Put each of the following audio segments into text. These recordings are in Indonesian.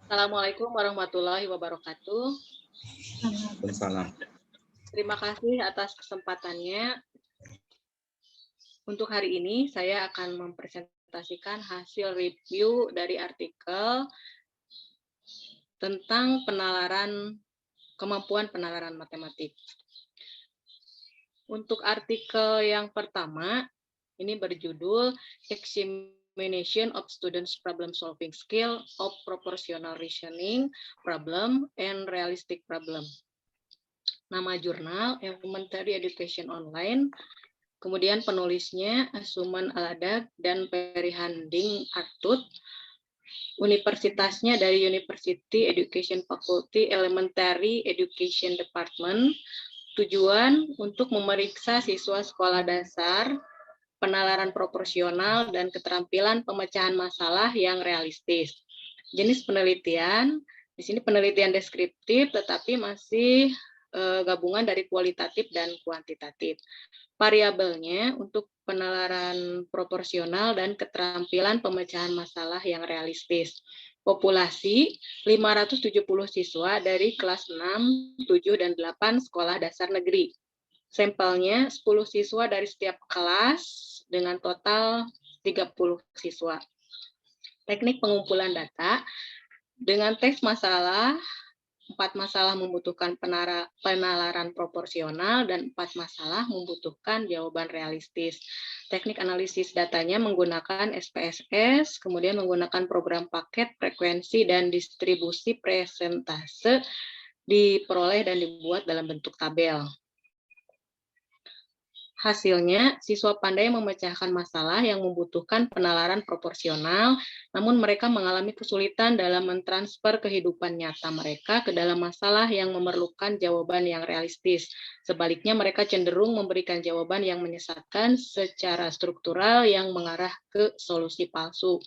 Assalamualaikum warahmatullahi wabarakatuh. Waalaikumsalam. Terima kasih atas kesempatannya. Untuk hari ini saya akan mempresentasikan hasil review dari artikel tentang kemampuan penalaran matematik. Untuk artikel yang pertama, ini berjudul Examination of Students Problem Solving Skill of Proportional Reasoning Problem and Realistic Problem. Nama jurnal Elementary Education Online, kemudian penulisnya Asuman Aladag dan Perihanding Artut, universitasnya dari University Education Faculty Elementary Education Department. Tujuan untuk memeriksa siswa sekolah dasar, penalaran proporsional, dan keterampilan pemecahan masalah yang realistis. Jenis penelitian, di sini penelitian deskriptif, tetapi masih gabungan dari kualitatif dan kuantitatif. Variabelnya untuk penalaran proporsional dan keterampilan pemecahan masalah yang realistis. Populasi 570 siswa dari kelas 6, 7, dan 8 sekolah dasar negeri. Sampelnya 10 siswa dari setiap kelas dengan total 30 siswa. Teknik pengumpulan data dengan teks masalah, 4 masalah membutuhkan penalaran proporsional dan 4 masalah membutuhkan jawaban realistis. Teknik analisis datanya menggunakan SPSS, kemudian menggunakan program paket, frekuensi, dan distribusi presentase diperoleh dan dibuat dalam bentuk tabel. Hasilnya, siswa pandai memecahkan masalah yang membutuhkan penalaran proporsional, namun mereka mengalami kesulitan dalam mentransfer kehidupan nyata mereka ke dalam masalah yang memerlukan jawaban yang realistis. Sebaliknya, mereka cenderung memberikan jawaban yang menyesatkan secara struktural yang mengarah ke solusi palsu.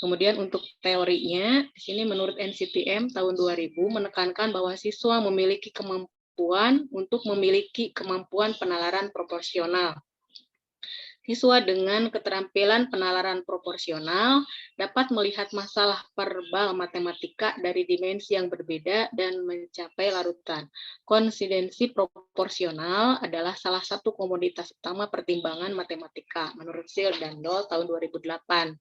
Kemudian untuk teorinya, di sini menurut NCTM tahun 2000 menekankan bahwa siswa memiliki kemampuan untuk memiliki kemampuan penalaran proporsional. Siswa dengan keterampilan penalaran proporsional dapat melihat masalah verbal matematika dari dimensi yang berbeda dan mencapai larutan. Konsistensi proporsional adalah salah satu komoditas utama pertimbangan matematika menurut Searle dan Doll tahun 2008.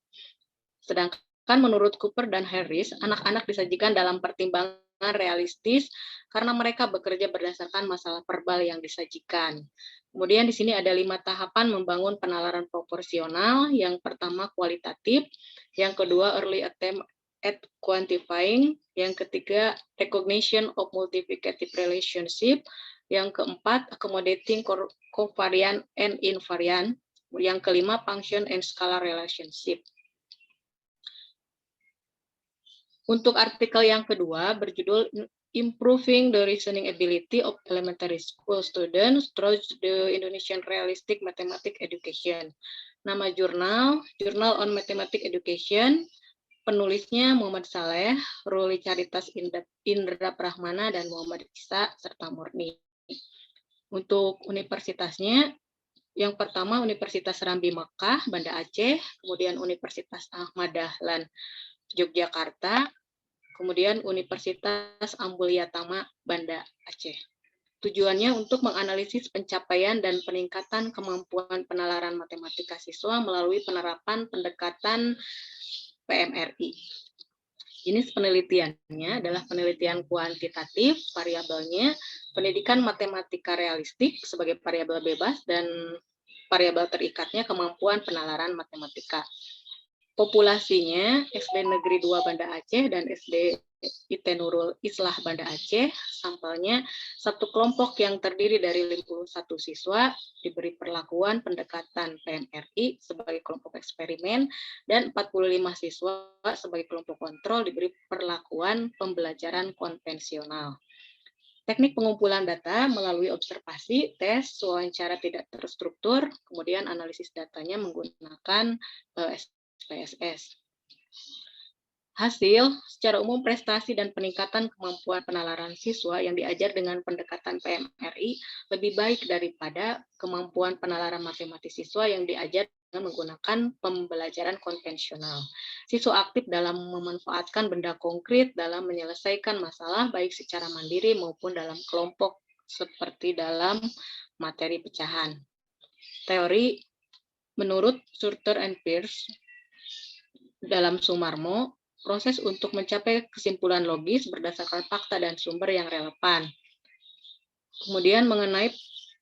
Sedangkan menurut Cooper dan Harris, anak-anak disajikan dalam pertimbangan realistis karena mereka bekerja berdasarkan masalah verbal yang disajikan. Kemudian di sini ada 5 tahapan membangun penalaran proporsional. Yang pertama kualitatif, yang kedua early attempt at quantifying, yang ketiga recognition of multiplicative relationship, yang keempat accommodating covariant and invariant, yang kelima function and scalar relationship. Untuk artikel yang kedua berjudul Improving the Reasoning Ability of Elementary School Students Through the Indonesian Realistic Mathematics Education. Nama jurnal, Journal on Mathematics Education, penulisnya Muhammad Saleh, Ruli Caritas Indra Prahmana, dan Muhammad Isa, serta Murni. Untuk universitasnya, yang pertama Universitas Rambi Mekah, Banda Aceh, kemudian Universitas Ahmad Dahlan, Yogyakarta, kemudian Universitas Ambulia-Tama, Banda Aceh. Tujuannya untuk menganalisis pencapaian dan peningkatan kemampuan penalaran matematika siswa melalui penerapan pendekatan PMRI. Jenis penelitiannya adalah penelitian kuantitatif, variabelnya pendidikan matematika realistik sebagai variabel bebas dan variabel terikatnya kemampuan penalaran matematika. Populasinya SD Negeri 2 Banda Aceh dan SD IT Nurul Islah Banda Aceh. Sampelnya satu kelompok yang terdiri dari 51 siswa diberi perlakuan pendekatan PMRI sebagai kelompok eksperimen dan 45 siswa sebagai kelompok kontrol diberi perlakuan pembelajaran konvensional. Teknik pengumpulan data melalui observasi, tes, wawancara tidak terstruktur, kemudian analisis datanya menggunakan SPSS. Hasil, secara umum prestasi dan peningkatan kemampuan penalaran siswa yang diajar dengan pendekatan PMRI lebih baik daripada kemampuan penalaran matematis siswa yang diajar menggunakan pembelajaran konvensional. Siswa aktif dalam memanfaatkan benda konkret dalam menyelesaikan masalah baik secara mandiri maupun dalam kelompok seperti dalam materi pecahan. Teori menurut Surter and Peirce dalam Sumarmo, proses untuk mencapai kesimpulan logis berdasarkan fakta dan sumber yang relevan. Kemudian mengenai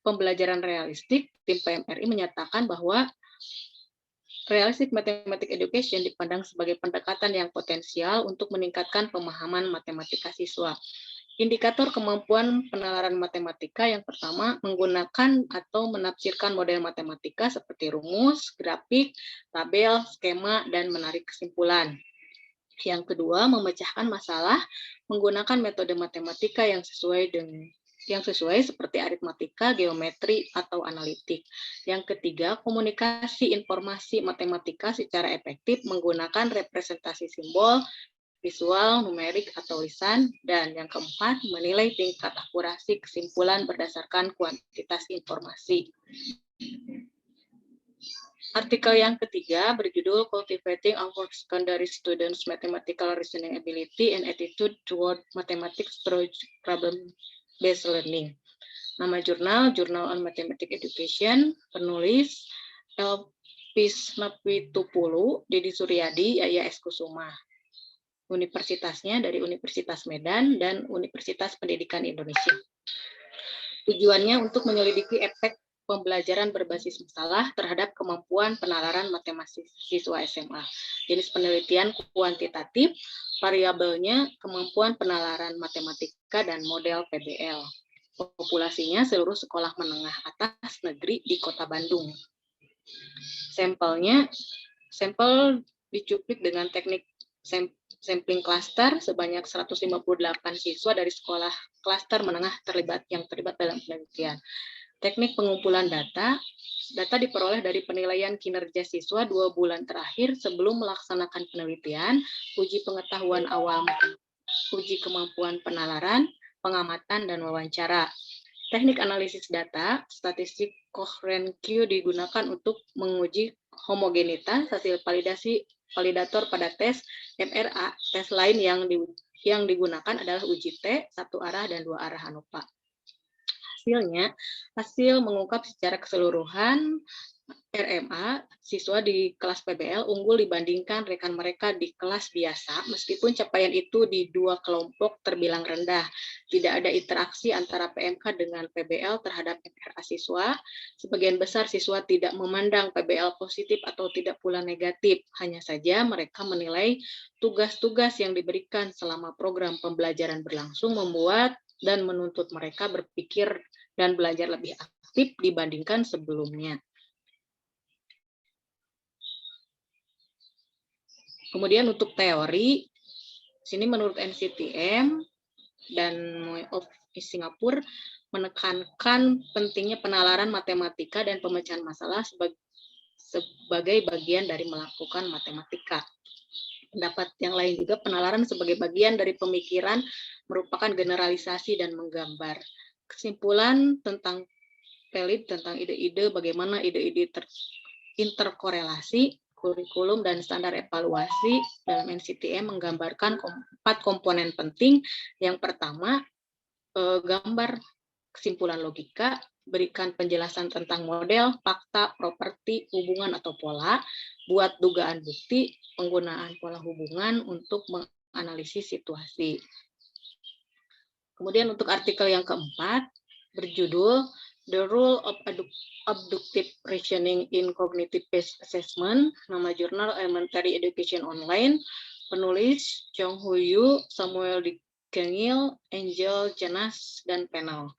pembelajaran realistik, tim PMRI menyatakan bahwa Realistic Mathematics Education dipandang sebagai pendekatan yang potensial untuk meningkatkan pemahaman matematika siswa. Indikator kemampuan penalaran matematika yang pertama menggunakan atau menafsirkan model matematika seperti rumus, grafik, tabel, skema, dan menarik kesimpulan. Yang kedua, memecahkan masalah menggunakan metode matematika yang sesuai seperti aritmatika, geometri, atau analitik. Yang ketiga, komunikasi informasi matematika secara efektif menggunakan representasi simbol, visual, numerik, atau lisan. Dan yang keempat, menilai tingkat akurasi kesimpulan berdasarkan kuantitas informasi. Artikel yang ketiga berjudul Cultivating Our Secondary Students' Mathematical Reasoning Ability and Attitude Toward Mathematics Through Problem-Based Learning. Nama jurnal, Journal on Mathematics Education, penulis Elpis Napitupulu, Didi Suryadi, Yaya S. Kusuma. Universitasnya dari Universitas Medan dan Universitas Pendidikan Indonesia. Tujuannya untuk menyelidiki efek pembelajaran berbasis masalah terhadap kemampuan penalaran matematika siswa SMA. Jenis penelitian kuantitatif, variabelnya kemampuan penalaran matematika dan model PBL. Populasinya seluruh sekolah menengah atas negeri di Kota Bandung. Sampel dicuplik dengan teknik sampling cluster sebanyak 158 siswa dari sekolah klaster menengah yang terlibat dalam penelitian. Teknik pengumpulan data diperoleh dari penilaian kinerja siswa 2 bulan terakhir sebelum melaksanakan penelitian, uji pengetahuan awal, uji kemampuan penalaran, pengamatan, dan wawancara. Teknik analisis data, statistik coherent Q digunakan untuk menguji homogenitas hasil validator pada tes MRA. Tes lain yang digunakan adalah uji T, satu arah dan dua arah ANOVA. Hasil mengungkap secara keseluruhan RMA, siswa di kelas PBL unggul dibandingkan rekan mereka di kelas biasa, meskipun capaian itu di dua kelompok terbilang rendah. Tidak ada interaksi antara PMK dengan PBL terhadap MRA siswa. Sebagian besar siswa tidak memandang PBL positif atau tidak pula negatif. Hanya saja mereka menilai tugas-tugas yang diberikan selama program pembelajaran berlangsung membuat dan menuntut mereka berpikir dan belajar lebih aktif dibandingkan sebelumnya. Kemudian untuk teori, sini menurut NCTM dan Moy of Singapura menekankan pentingnya penalaran matematika dan pemecahan masalah sebagai bagian dari melakukan matematika. Pendapat yang lain juga penalaran sebagai bagian dari pemikiran merupakan generalisasi dan menggambar. Kesimpulan tentang PELID tentang ide-ide bagaimana ide-ide interkorelasi kurikulum dan standar evaluasi dalam NCTM menggambarkan 4 komponen penting. Yang pertama, gambar kesimpulan logika, berikan penjelasan tentang model, fakta, properti, hubungan atau pola, buat dugaan bukti, penggunaan pola hubungan untuk menganalisis situasi. Kemudian untuk artikel yang keempat, berjudul The Role of Abductive Reasoning in Cognitive-Based Assessment, nama jurnal Elementary Education Online, penulis Chong Hu Yu, Samuel Dickenhill, Angel Janas, dan panel.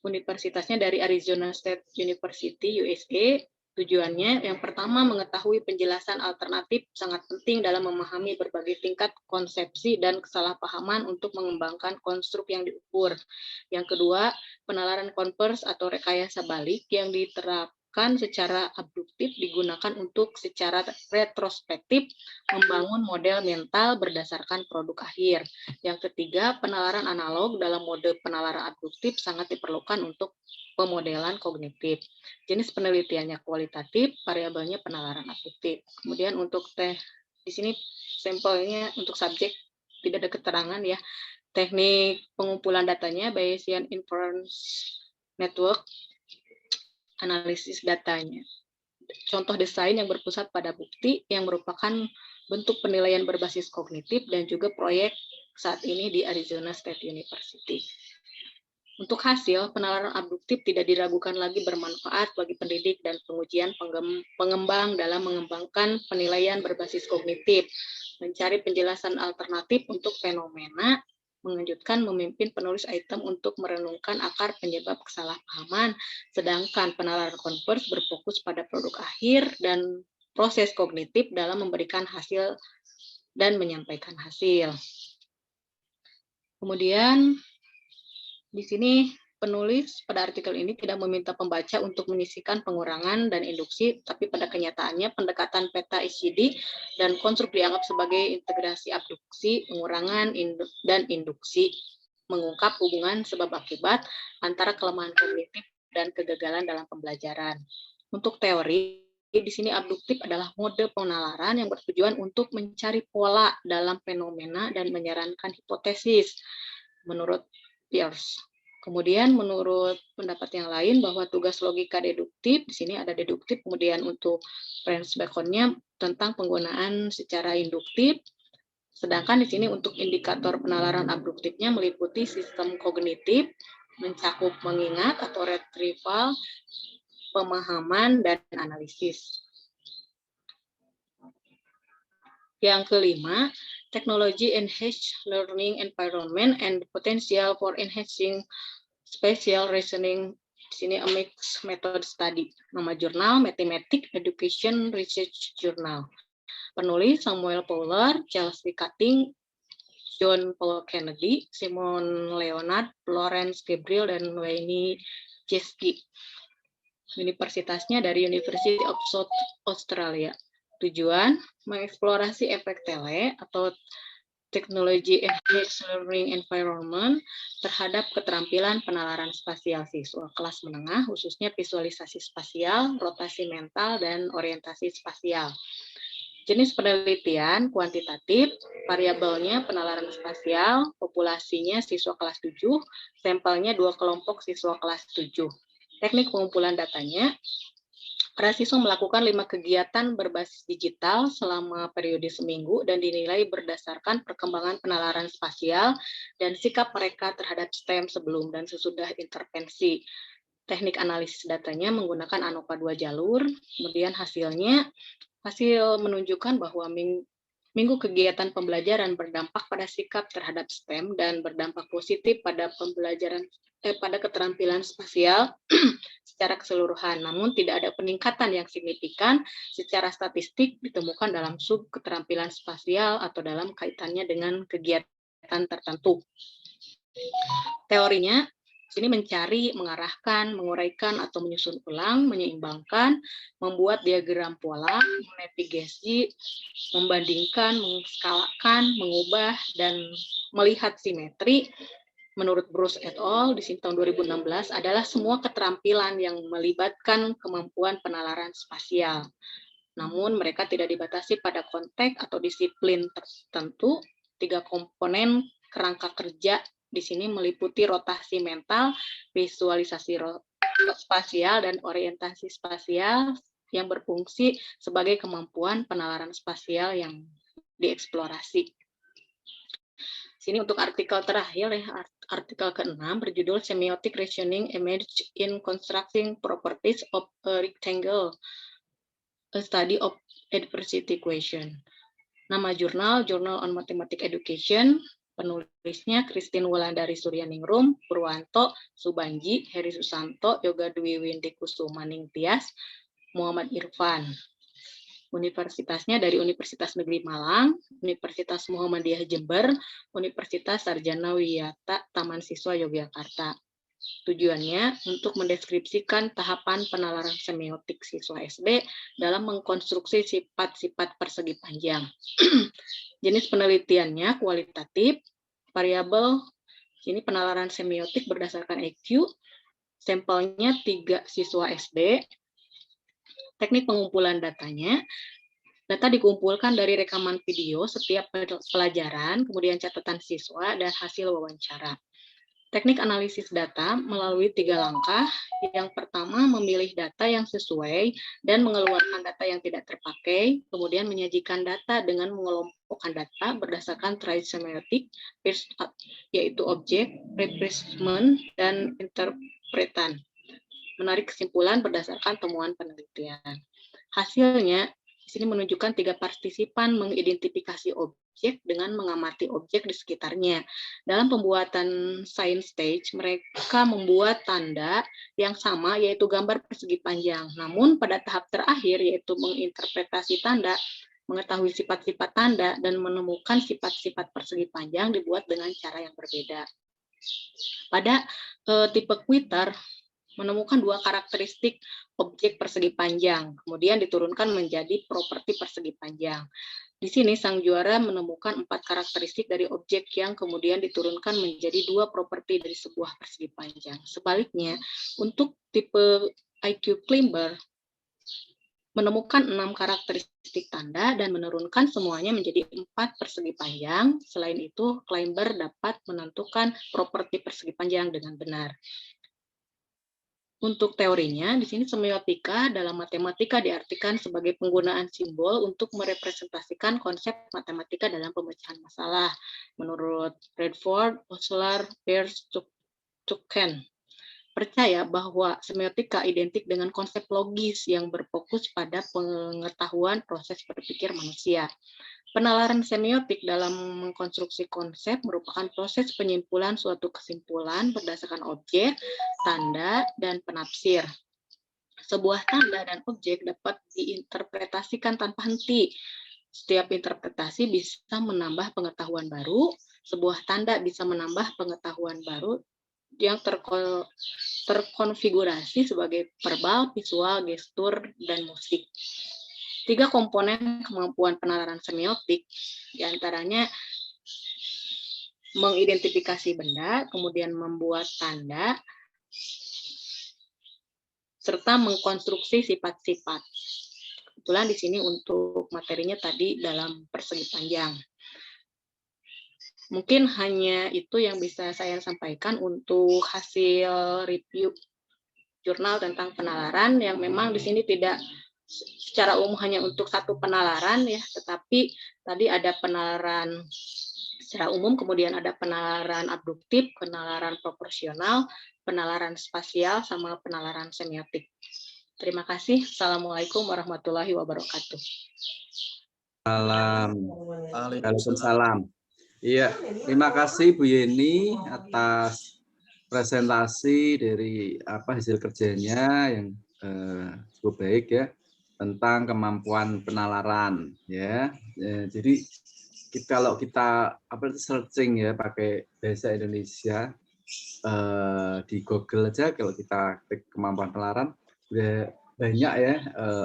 Universitasnya dari Arizona State University, USA. Tujuannya yang pertama mengetahui penjelasan alternatif sangat penting dalam memahami berbagai tingkat konsepsi dan kesalahpahaman untuk mengembangkan konstruk yang diukur. Yang kedua, penalaran konvers atau rekayasa balik yang secara abduktif digunakan untuk secara retrospektif membangun model mental berdasarkan produk akhir. Yang ketiga, penalaran analog dalam mode penalaran abduktif sangat diperlukan untuk pemodelan kognitif. Jenis penelitiannya kualitatif, variabelnya penalaran abduktif. Kemudian untuk di sini sampelnya untuk subjek tidak ada keterangan ya. Teknik pengumpulan datanya Bayesian Inference Network, analisis datanya. Contoh desain yang berpusat pada bukti yang merupakan bentuk penilaian berbasis kognitif dan juga proyek saat ini di Arizona State University. Untuk hasil, penalaran abduktif tidak diragukan lagi bermanfaat bagi pendidik dan pengujian pengembang dalam mengembangkan penilaian berbasis kognitif, mencari penjelasan alternatif untuk fenomena mengejutkan memimpin penulis item untuk merenungkan akar penyebab kesalahpahaman, sedangkan penalaran konvers berfokus pada produk akhir dan proses kognitif dalam memberikan hasil dan menyampaikan hasil. Kemudian di sini penulis pada artikel ini tidak meminta pembaca untuk menyisihkan pengurangan dan induksi, tapi pada kenyataannya pendekatan peta ICD dan konstruk dianggap sebagai integrasi abduksi, pengurangan, dan induksi, mengungkap hubungan sebab akibat antara kelemahan kognitif dan kegagalan dalam pembelajaran. Untuk teori, di sini abduktif adalah mode penalaran yang bertujuan untuk mencari pola dalam fenomena dan menyarankan hipotesis, menurut Peirce. Kemudian menurut pendapat yang lain bahwa tugas logika deduktif, di sini ada deduktif, kemudian untuk Franz Baconnya tentang penggunaan secara induktif, sedangkan di sini untuk indikator penalaran abduktifnya meliputi sistem kognitif, mencakup mengingat atau retrieval, pemahaman, dan analisis. Yang kelima, technology enhanced learning environment and potential for enhancing spatial reasoning. Di sini a mixed method study. Nama jurnal Mathematics Education Research Journal. Penulis Samuel Fowler, Charles V. Cutting, John Paul Kennedy, Simon Leonard, Lawrence Gabriel, dan Wayne Jeski. Universitasnya dari University of South Australia. Tujuan mengeksplorasi efek tele atau Technology Enhanced Learning Environment terhadap keterampilan penalaran spasial siswa kelas menengah, khususnya visualisasi spasial, rotasi mental, dan orientasi spasial. Jenis penelitian kuantitatif, variabelnya penalaran spasial, populasinya siswa kelas 7, sampelnya 2 kelompok siswa kelas 7. Teknik pengumpulan datanya, para siswa melakukan 5 kegiatan berbasis digital selama periode seminggu dan dinilai berdasarkan perkembangan penalaran spasial dan sikap mereka terhadap STEM sebelum dan sesudah intervensi. Teknik analisis datanya menggunakan ANOVA 2 jalur, kemudian hasil menunjukkan bahwa minggu kegiatan pembelajaran berdampak pada sikap terhadap STEM dan berdampak positif pada pada keterampilan spasial secara keseluruhan, namun tidak ada peningkatan yang signifikan secara statistik ditemukan dalam sub keterampilan spasial atau dalam kaitannya dengan kegiatan tertentu. Teorinya, sini mencari, mengarahkan, menguraikan atau menyusun ulang, menyeimbangkan, membuat diagram pola, menavigasi, membandingkan, mengskalakan, mengubah, dan melihat simetri. Menurut Bruce et al. Di sini tahun 2016 adalah semua keterampilan yang melibatkan kemampuan penalaran spasial. Namun mereka tidak dibatasi pada konteks atau disiplin tertentu. 3 komponen kerangka kerja di sini meliputi rotasi mental, visualisasi spasial, dan orientasi spasial yang berfungsi sebagai kemampuan penalaran spasial yang dieksplorasi. Sini untuk artikel terakhir, artikel ke-6 berjudul Semiotic Reasoning Emerged in Constructing Properties of a Rectangle, a Study of Adversity Equation. Nama jurnal, Journal on Mathematics Education, penulisnya Christine Wulandari Suryaningrum, Purwanto, Subanji, Heri Susanto, Yoga Dwi Windy Kusuma Ningtyas, Muhammad Irfan. Universitasnya dari Universitas Negeri Malang, Universitas Muhammadiyah Jember, Universitas Sarjana Wiyata Taman Siswa Yogyakarta. Tujuannya untuk mendeskripsikan tahapan penalaran semiotik siswa SD dalam mengkonstruksi sifat-sifat persegi panjang. Jenis penelitiannya kualitatif, variabel, ini penalaran semiotik berdasarkan EQ, sampelnya 3 siswa SD, teknik pengumpulan datanya, data dikumpulkan dari rekaman video setiap pelajaran, kemudian catatan siswa, dan hasil wawancara. Teknik analisis data melalui 3 langkah. Yang pertama, memilih data yang sesuai dan mengeluarkan data yang tidak terpakai, kemudian menyajikan data dengan mengelompokkan data berdasarkan trait semiotik, yaitu objek, replacement, dan interpretan. Menarik kesimpulan berdasarkan temuan penelitian. Hasilnya, di sini menunjukkan 3 partisipan mengidentifikasi objek dengan mengamati objek di sekitarnya. Dalam pembuatan science stage, mereka membuat tanda yang sama, yaitu gambar persegi panjang. Namun pada tahap terakhir, yaitu menginterpretasi tanda, mengetahui sifat-sifat tanda, dan menemukan sifat-sifat persegi panjang dibuat dengan cara yang berbeda. Pada tipe Quitter, menemukan 2 karakteristik objek persegi panjang, kemudian diturunkan menjadi properti persegi panjang. Di sini sang juara menemukan 4 karakteristik dari objek yang kemudian diturunkan menjadi 2 properti dari sebuah persegi panjang. Sebaliknya, untuk tipe IQ Climber, menemukan 6 karakteristik tanda dan menurunkan semuanya menjadi 4 persegi panjang. Selain itu, Climber dapat menentukan properti persegi panjang dengan benar. Untuk teorinya, di sini semiotika dalam matematika diartikan sebagai penggunaan simbol untuk merepresentasikan konsep matematika dalam pemecahan masalah. Menurut Redford, Osler, Peirce, Tuken, percaya bahwa semiotika identik dengan konsep logis yang berfokus pada pengetahuan proses berpikir manusia. Penalaran semiotik dalam mengkonstruksi konsep merupakan proses penyimpulan suatu kesimpulan berdasarkan objek, tanda, dan penafsir. Sebuah tanda dan objek dapat diinterpretasikan tanpa henti. Setiap interpretasi bisa menambah pengetahuan baru, sebuah tanda bisa menambah pengetahuan baru yang terkonfigurasi sebagai verbal, visual, gestur, dan musik. 3 komponen kemampuan penalaran semiotik, diantaranya mengidentifikasi benda, kemudian membuat tanda, serta mengkonstruksi sifat-sifat. Kebetulan di sini untuk materinya tadi dalam persegi panjang. Mungkin hanya itu yang bisa saya sampaikan untuk hasil review jurnal tentang penalaran, yang memang di sini tidak secara umum hanya untuk satu penalaran ya, tetapi tadi ada penalaran secara umum, kemudian ada penalaran abduktif, penalaran proporsional, penalaran spasial, sama penalaran semiotik. Terima kasih. Assalamualaikum warahmatullahi wabarakatuh. Waalaikumsalam. Iya, terima kasih Bu Yeni atas presentasi dari hasil kerjanya yang cukup baik ya tentang kemampuan penalaran ya. Jadi kalau kita searching ya pakai bahasa Indonesia di Google aja, kalau kita klik kemampuan penalaran udah banyak ya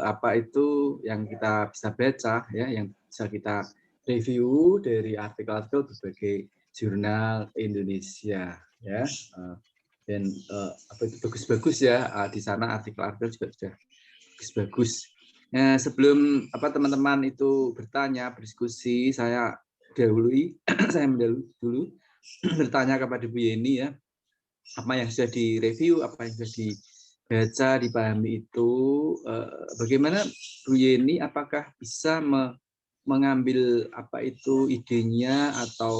apa itu yang kita bisa baca ya, yang bisa kita review dari artikel-artikel berbagai jurnal Indonesia ya, dan apa itu bagus-bagus ya, di sana artikel-artikel juga sudah bagus-bagus. Nah, sebelum teman-teman itu bertanya, berdiskusi, saya dahului saya dulu bertanya kepada Bu Yeni ya, apa yang sudah direview, apa yang sudah dibaca, dipahami itu, bagaimana Bu Yeni apakah bisa mengambil apa itu idenya atau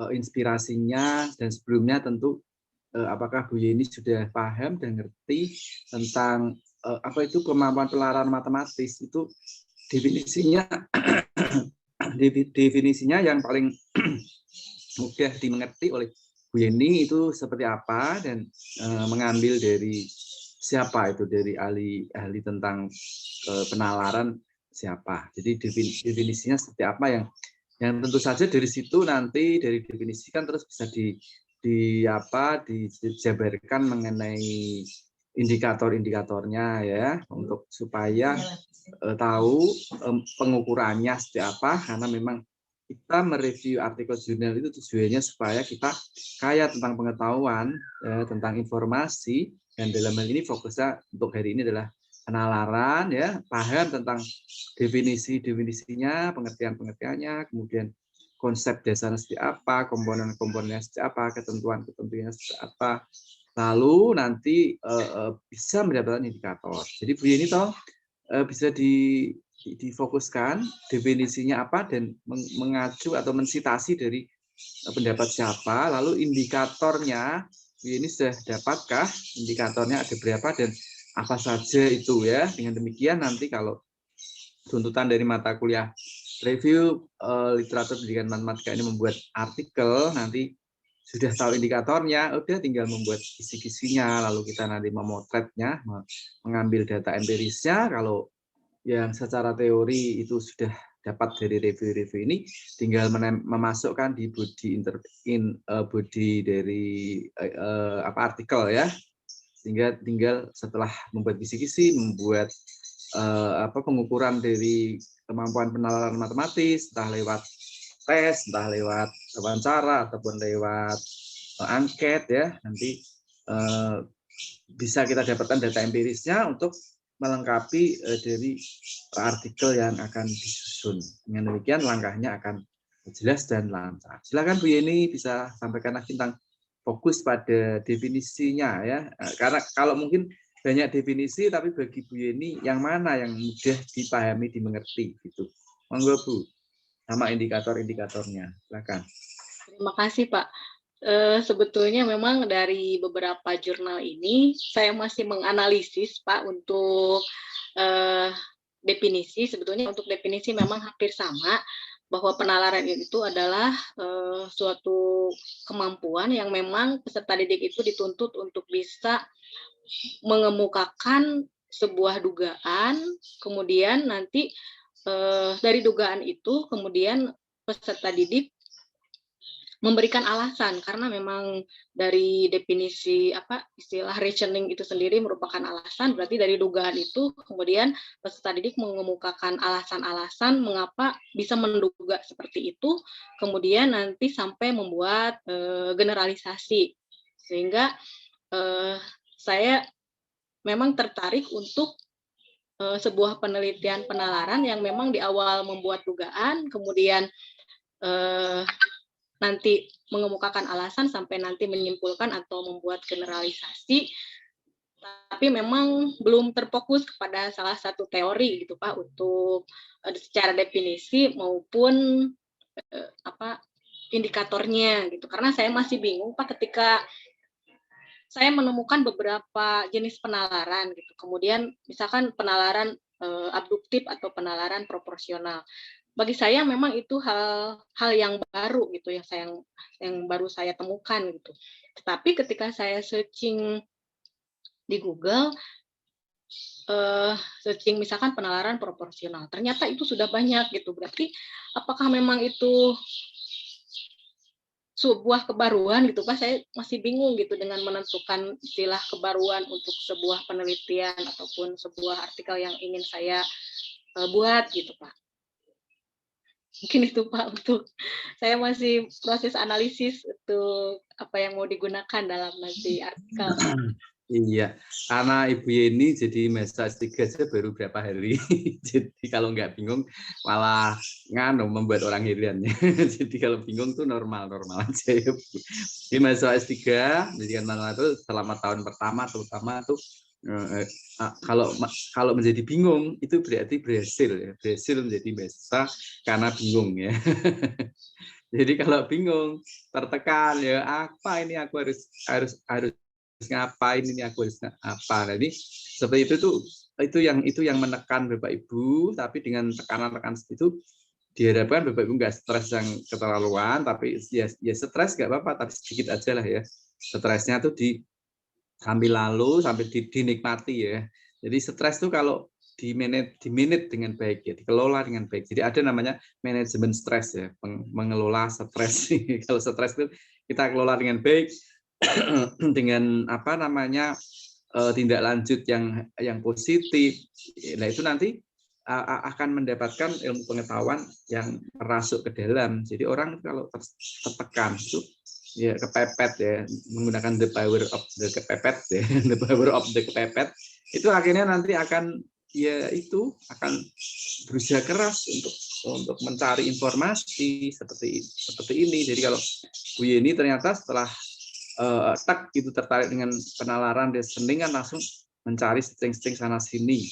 inspirasinya, dan sebelumnya tentu apakah Bu Yeni sudah paham dan ngerti tentang apa itu kemampuan penalaran matematis, itu definisinya definisinya yang paling mudah dimengerti oleh Bu Yeni itu seperti apa, dan mengambil dari siapa itu, dari ahli tentang penalaran siapa. Jadi definisinya seperti apa yang tentu saja dari situ nanti dari definisi kan terus bisa dijabarkan mengenai indikator-indikatornya ya, untuk supaya tahu pengukurannya seperti apa, karena memang kita mereview artikel jurnal itu tujuannya supaya kita kaya tentang pengetahuan, tentang informasi, dan dalam hal ini fokusnya untuk hari ini adalah penalaran, ya, paham tentang definisinya, pengertiannya, kemudian konsep dasarnya seperti apa, komponen-komponennya seperti apa, ketentuan-ketentuannya seperti apa, lalu nanti bisa mendapatkan indikator. Jadi Bu Yeni toh bisa difokuskan definisinya apa dan mengacu atau mensitasi dari pendapat siapa, lalu indikatornya ini sudah dapatkah, indikatornya ada berapa dan apa saja itu ya. Dengan demikian nanti kalau tuntutan dari mata kuliah review literatur pendidikan matematika ini membuat artikel, nanti sudah tahu indikatornya, udah tinggal membuat kisi-kisinya, lalu kita nanti memotretnya, mengambil data empirisnya. Kalau yang secara teori itu sudah dapat dari review-review ini, tinggal memasukkan di body dari artikel ya, sehingga tinggal setelah membuat kisi-kisi, membuat pengukuran dari kemampuan penalaran matematis, entah lewat tes, entah lewat wawancara ataupun lewat angket ya, nanti bisa kita dapatkan data empirisnya untuk melengkapi dari artikel yang akan disusun. Dengan demikian langkahnya akan jelas dan lancar. Silakan Bu Yeni bisa sampaikan lagi tentang fokus pada definisinya ya. Karena kalau mungkin banyak definisi, tapi bagi Bu Yeni yang mana yang mudah dipahami, dimengerti gitu. Monggo Bu, sama indikator-indikatornya. Silakan. Terima kasih Pak. Sebetulnya memang dari beberapa jurnal ini saya masih menganalisis Pak untuk definisi. Sebetulnya untuk definisi memang hampir sama, bahwa penalaran itu adalah suatu kemampuan yang memang peserta didik itu dituntut untuk bisa mengemukakan sebuah dugaan, kemudian nanti dari dugaan itu kemudian peserta didik memberikan alasan, karena memang dari definisi istilah reasoning itu sendiri merupakan alasan, berarti dari dugaan itu kemudian peserta didik mengemukakan alasan-alasan mengapa bisa menduga seperti itu, kemudian nanti sampai membuat generalisasi, sehingga saya memang tertarik untuk sebuah penelitian penalaran yang memang di awal membuat dugaan, kemudian nanti mengemukakan alasan sampai nanti menyimpulkan atau membuat generalisasi, tapi memang belum terfokus kepada salah satu teori gitu Pak, untuk secara definisi maupun indikatornya gitu. Karena saya masih bingung Pak ketika saya menemukan beberapa jenis penalaran gitu. Kemudian misalkan penalaran abduktif atau penalaran proporsional. Bagi saya memang itu hal yang baru gitu, yang baru saya temukan gitu. Tetapi ketika saya searching di Google, searching misalkan penalaran proporsional, ternyata itu sudah banyak gitu. Berarti apakah memang itu sebuah kebaruan gitu Pak? Saya masih bingung gitu dengan menentukan istilah kebaruan untuk sebuah penelitian ataupun sebuah artikel yang ingin saya buat gitu Pak. Mungkin itu Pak, untuk saya masih proses analisis untuk apa yang mau digunakan dalam nanti artikel. Iya, karena Ibu Yeni jadi mahasiswa S3 aja baru berapa hari. Jadi kalau nggak bingung malah membuat orang heran. Jadi kalau bingung tuh normal-normal aja ya Bu. Jadi mahasiswa S3 pendidikan matematika itu selama tahun pertama terutama tuh kalau menjadi bingung itu berarti berhasil menjadi mahasiswa karena bingung ya. Jadi kalau bingung, tertekan ya apa ini aku harus ngapain ini aku harus apa. Jadi seperti itu yang menekan Bapak Ibu, tapi dengan tekanan-tekanan itu diharapkan Bapak Ibu nggak stres yang keterlaluan, tapi ya stres nggak apa-apa, tapi sedikit aja lah ya. Stresnya tuh sambil lalu sambil dinikmati ya. Jadi stres tuh kalau di manage dengan baik ya, dikelola dengan baik. Jadi ada namanya manajemen stres ya, mengelola stres. Kalau stres itu kita kelola dengan baik dengan apa namanya tindak lanjut yang positif. Nah itu nanti akan mendapatkan ilmu pengetahuan yang merasuk ke dalam. Jadi orang kalau tertekan itu ya kepepet ya, menggunakan the power of the kepepet ya, the power of the kepepet, itu akhirnya nanti akan ya itu akan berusaha keras untuk mencari informasi seperti ini. Jadi kalau Bu Yeni ternyata setelah itu tertarik dengan penalaran listening kan langsung mencari setting sana sini.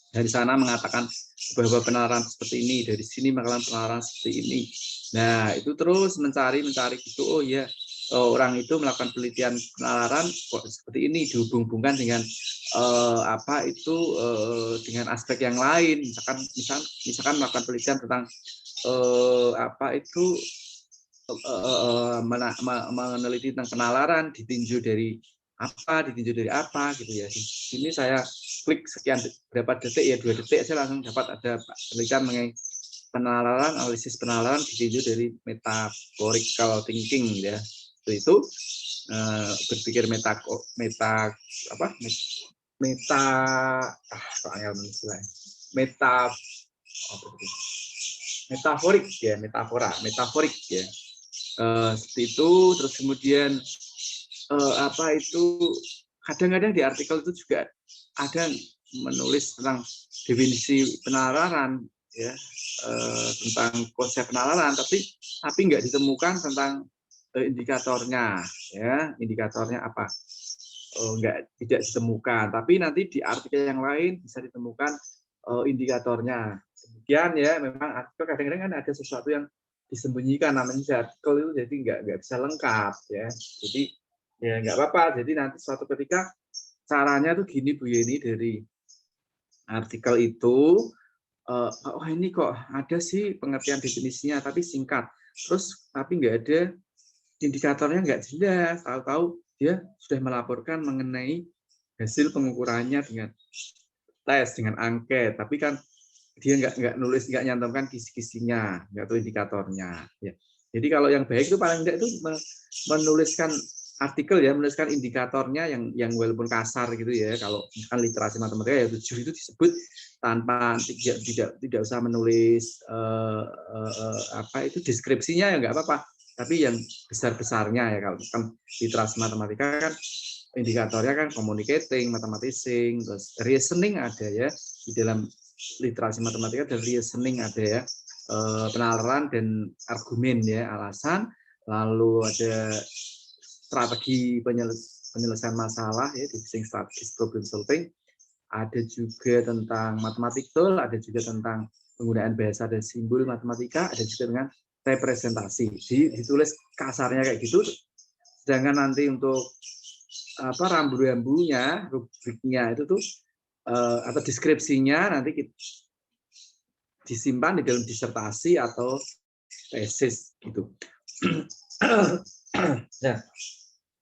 Dari sana mengatakan bahwa penalaran seperti ini, dari sini mengatakan penalaran seperti ini. Nah, itu terus mencari gitu. Oh ya, orang itu melakukan penelitian penalaran kok seperti ini, dihubung-hubungkan dengan dengan aspek yang lain. Misalkan melakukan penelitian tentang meneliti tentang penalaran ditinjau dari apa gitu ya. Di sini saya klik sekian berapa detik ya, 2 detik saya langsung dapat ada penelitian mengenai penalaran, analisis penalaran ditinjau dari metaphorical thinking ya. Itu berpikir meta metaforik ya. Seperti itu. Terus kemudian kadang-kadang di artikel itu juga ada menulis tentang definisi penalaran ya, tentang konsep penalaran, tapi nggak ditemukan tentang indikatornya ya, indikatornya apa, tidak ditemukan, tapi nanti di artikel yang lain bisa ditemukan indikatornya. Demikian ya, memang artikel kadang-kadang kan ada sesuatu yang disembunyikan namanya artikel itu, jadi nggak bisa lengkap ya. Jadi ya nggak apa-apa. Jadi nanti suatu ketika caranya tuh gini Bu Yeni, dari artikel itu oh ini kok ada sih pengertian definisinya tapi singkat, terus tapi nggak ada indikatornya, nggak jelas, tahu-tahu dia sudah melaporkan mengenai hasil pengukurannya dengan tes, dengan angket, tapi kan dia nggak nulis, nggak nyantumkan kisi-kisinya, nggak tahu indikatornya ya. Jadi kalau yang baik itu paling tidak itu menuliskan artikel ya, menuliskan indikatornya yang walaupun kasar gitu ya. Kalau misalkan literasi matematika ya 7 itu disebut tanpa tidak usah menulis deskripsinya ya nggak apa-apa, tapi yang besar-besarnya ya. Kalau kan literasi matematika kan indikatornya kan communicating, mathematics, terus reasoning ada ya di dalam literasi matematika, dan reasoning ada ya, penalaran dan argumen ya, alasan, lalu ada strategi penyelesaian masalah ya, devising strategis problem solving, ada juga tentang mathematical, ada juga tentang penggunaan bahasa dan simbol matematika, ada juga dengan representasi. Ditulis kasarnya kayak gitu, sedangkan nanti untuk rambu-rambunya, rubriknya itu tuh atau deskripsinya nanti kita disimpan di dalam disertasi atau tesis gitu.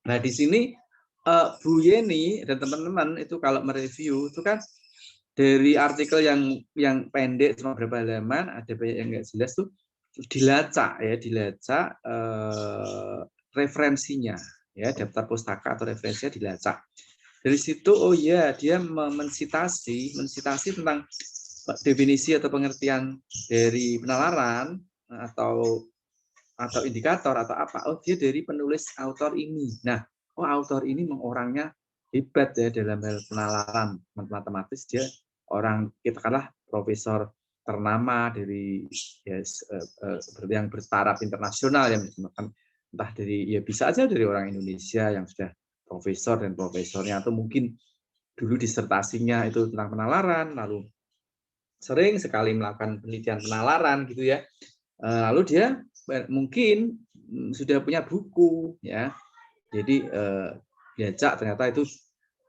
Nah di sini Bu Yeni dan teman-teman itu kalau mereview itu kan dari artikel yang pendek cuma beberapa halaman, ada banyak yang nggak jelas tuh, dilacak referensinya ya, daftar pustaka atau referensinya dilacak. Dari situ oh ya, dia mensitasi tentang definisi atau pengertian dari penalaran atau indikator atau apa. Oh dia dari penulis autor ini. Nah, oh autor ini orangnya hebat ya dalam hal penalaran matematis. Dia orang, katakanlah profesor ternama dari ya, yang bertaraf internasional ya, entah dari ya bisa aja dari orang Indonesia yang sudah profesor dan profesornya, atau mungkin dulu disertasinya itu tentang penalaran, lalu sering sekali melakukan penelitian penalaran gitu ya. Lalu dia mungkin sudah punya buku ya. Jadi diajak, ternyata itu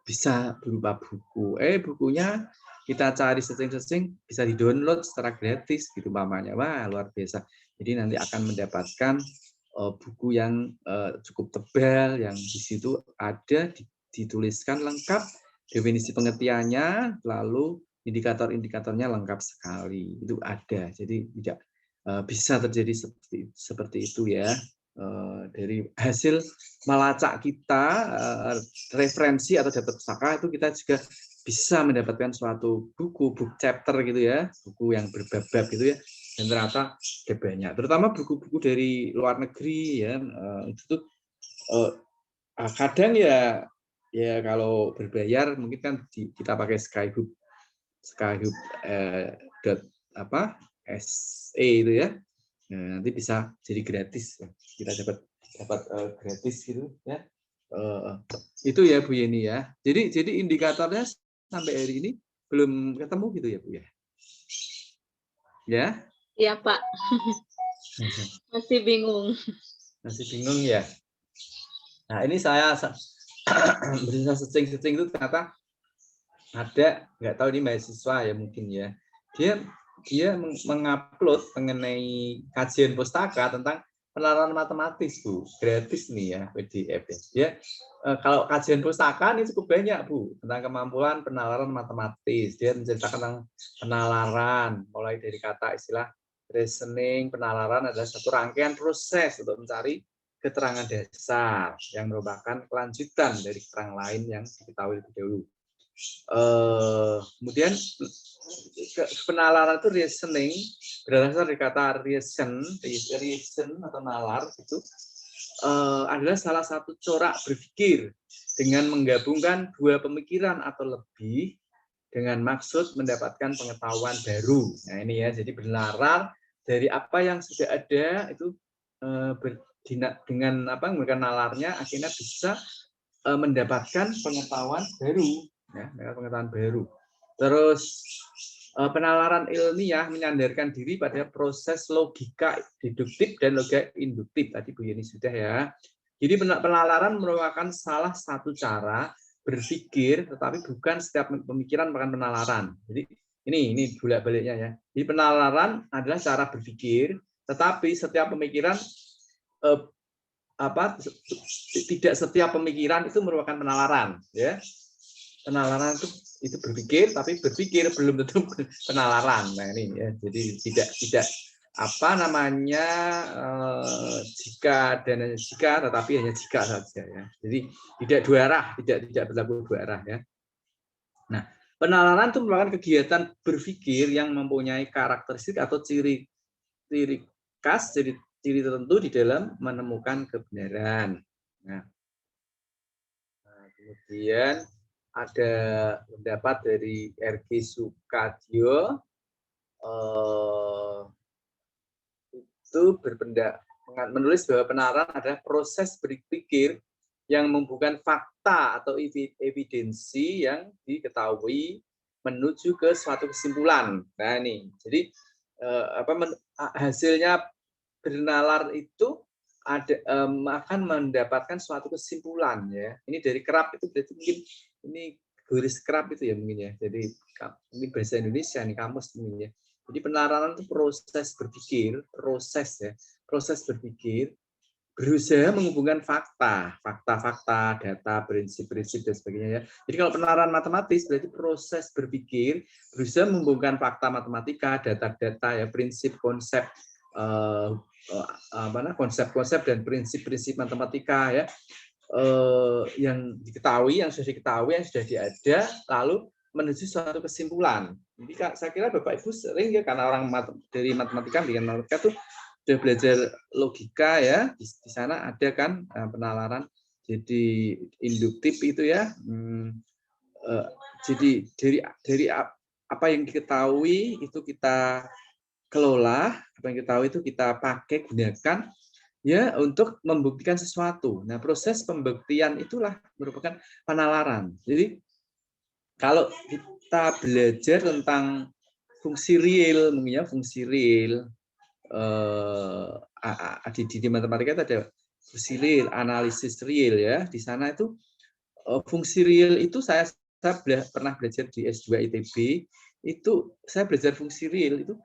bisa berupa buku. Bukunya kita cari searching bisa di-download secara gratis gitu umpamanya. Wah, luar biasa. Jadi nanti akan mendapatkan buku yang cukup tebal, yang di situ ada dituliskan lengkap definisi pengertiannya, lalu indikator-indikatornya lengkap sekali. Itu ada. Jadi tidak bisa terjadi seperti itu ya. Dari hasil melacak kita, referensi atau data pustaka itu kita juga bisa mendapatkan suatu buku, book chapter gitu ya, buku yang berbab-bab gitu ya, dan ternyata ada banyak. Terutama buku-buku dari luar negeri ya, itu kadang ya kalau berbayar mungkin kan kita pakai Skyhook SE itu ya. Nah, nanti bisa jadi gratis, kita dapat gratis gitu ya. Itu ya Bu Yeni ya. Jadi indikatornya sampai hari ini belum ketemu gitu ya Bu ya. Ya? Iya Pak. Masih bingung. Masih bingung ya. Nah ini saya berusaha searching itu ternyata ada, nggak tahu ini mahasiswa ya mungkin ya. Dia mengupload mengenai kajian pustaka tentang penalaran matematis Bu, gratis nih ya PDF ya. Kalau kajian pustaka ini cukup banyak Bu tentang kemampuan penalaran matematis. Dia menceritakan tentang penalaran mulai dari kata istilah reasoning. Penalaran adalah satu rangkaian proses untuk mencari keterangan dasar yang merupakan kelanjutan dari keterangan lain yang diketahui lebih dahulu. Kemudian penalaran itu reasoning berasal dari kata reason atau nalar itu adalah salah satu corak berpikir dengan menggabungkan dua pemikiran atau lebih dengan maksud mendapatkan pengetahuan baru. Nah ini ya, jadi bernalar dari apa yang sudah ada itu dengan apa menggunakan nalarnya akhirnya bisa mendapatkan pengetahuan baru. Ya, pengetahuan baru. Terus penalaran ilmiah menyandarkan diri pada proses logika deduktif dan logika induktif. Tadi Bu Yeni sudah ya. Jadi penalaran merupakan salah satu cara berpikir, tetapi bukan setiap pemikiran merupakan penalaran. Jadi ini bolak-baliknya ya. Jadi penalaran adalah cara berpikir, tetapi setiap pemikiran tidak setiap pemikiran itu merupakan penalaran ya. Penalaran itu berpikir, tapi berpikir belum tentu penalaran. Nah ini ya, jadi tidak apa namanya jika dan hanya jika, tetapi hanya jika saja ya. Jadi tidak dua arah, tidak berlaku dua arah ya. Nah penalaran itu merupakan kegiatan berpikir yang mempunyai karakteristik atau ciri khas, ciri tertentu di dalam menemukan kebenaran. Nah kemudian ada pendapat dari R.G. Sukadio itu menulis bahwa penalaran adalah proses berpikir yang membutuhkan fakta atau evidensi yang diketahui menuju ke suatu kesimpulan. Nah ini, jadi hasilnya bernalar itu akan mendapatkan suatu kesimpulan ya. Ini dari kerap itu berarti mungkin ini garis kerap itu ya mungkin ya. Jadi ini bahasa Indonesia nih kamus mungkin ya. Jadi penalaran itu proses berpikir, proses berpikir berusaha menghubungkan fakta, data, prinsip-prinsip dan sebagainya ya. Jadi kalau penalaran matematis berarti proses berpikir berusaha menghubungkan fakta matematika, data-data ya, prinsip, konsep konsep-konsep dan prinsip-prinsip matematika ya yang sudah diketahui, yang sudah ada, lalu menuju suatu kesimpulan. Jadi saya kira Bapak Ibu sering ya karena orang dari matematika dengan matematika itu sudah belajar logika ya. Di sana ada kan penalaran jadi induktif itu ya. Jadi dari apa yang diketahui itu kita kelola, apa yang kita tahu itu kita pakai, gunakan ya untuk membuktikan sesuatu. Nah, proses pembuktian itulah merupakan penalaran. Jadi kalau kita belajar tentang fungsi real, mungkin ya fungsi real di matematika itu ada fungsi real, analisis real ya. Di sana itu fungsi real itu saya pernah belajar di S2 ITB, itu saya belajar fungsi real itu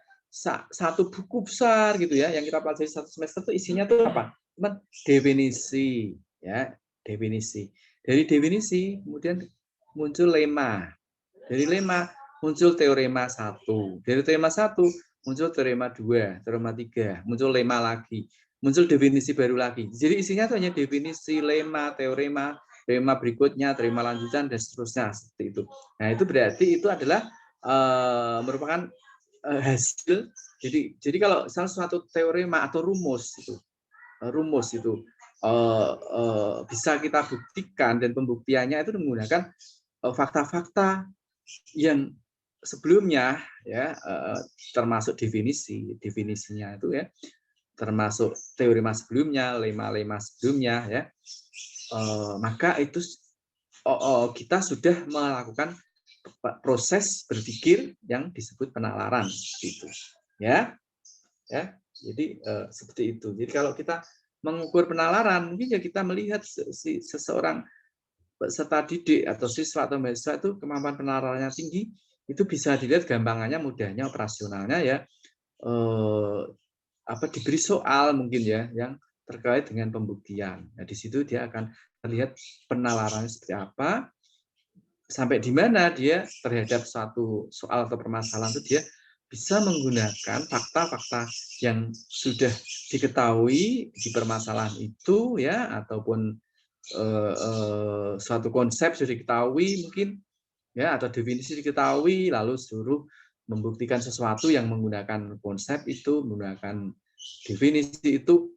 satu buku besar gitu ya yang kita pelajari satu semester itu isinya tuh apa? Cuman definisi ya, definisi. Dari definisi kemudian muncul lema. Dari lema muncul teorema 1. Dari teorema 1 muncul teorema 2, teorema 3, muncul lema lagi, muncul definisi baru lagi. Jadi isinya itu hanya definisi, lema, teorema berikutnya, teorema lanjutan, dan seterusnya seperti itu. Nah, itu berarti itu adalah merupakan hasil. Jadi kalau salah suatu teorema atau rumus itu bisa kita buktikan, dan pembuktiannya itu menggunakan fakta-fakta yang sebelumnya ya, termasuk definisinya itu ya, termasuk teorema sebelumnya, lema sebelumnya ya, maka itu kita sudah melakukan proses berpikir yang disebut penalaran itu ya. Jadi seperti itu. Jadi kalau kita mengukur penalaran, mungkin ya kita melihat seseorang peserta didik atau siswa atau mahasiswa itu kemampuan penalarannya tinggi, itu bisa dilihat gampangannya, mudahnya, operasionalnya ya, diberi soal mungkin ya yang terkait dengan pembuktian. Nah, di situ dia akan terlihat penalarannya seperti apa, sampai di mana dia terhadap suatu soal atau permasalahan itu dia bisa menggunakan fakta-fakta yang sudah diketahui di permasalahan itu ya, ataupun suatu konsep sudah diketahui mungkin ya, atau definisi diketahui, lalu suruh membuktikan sesuatu yang menggunakan konsep itu, menggunakan definisi itu.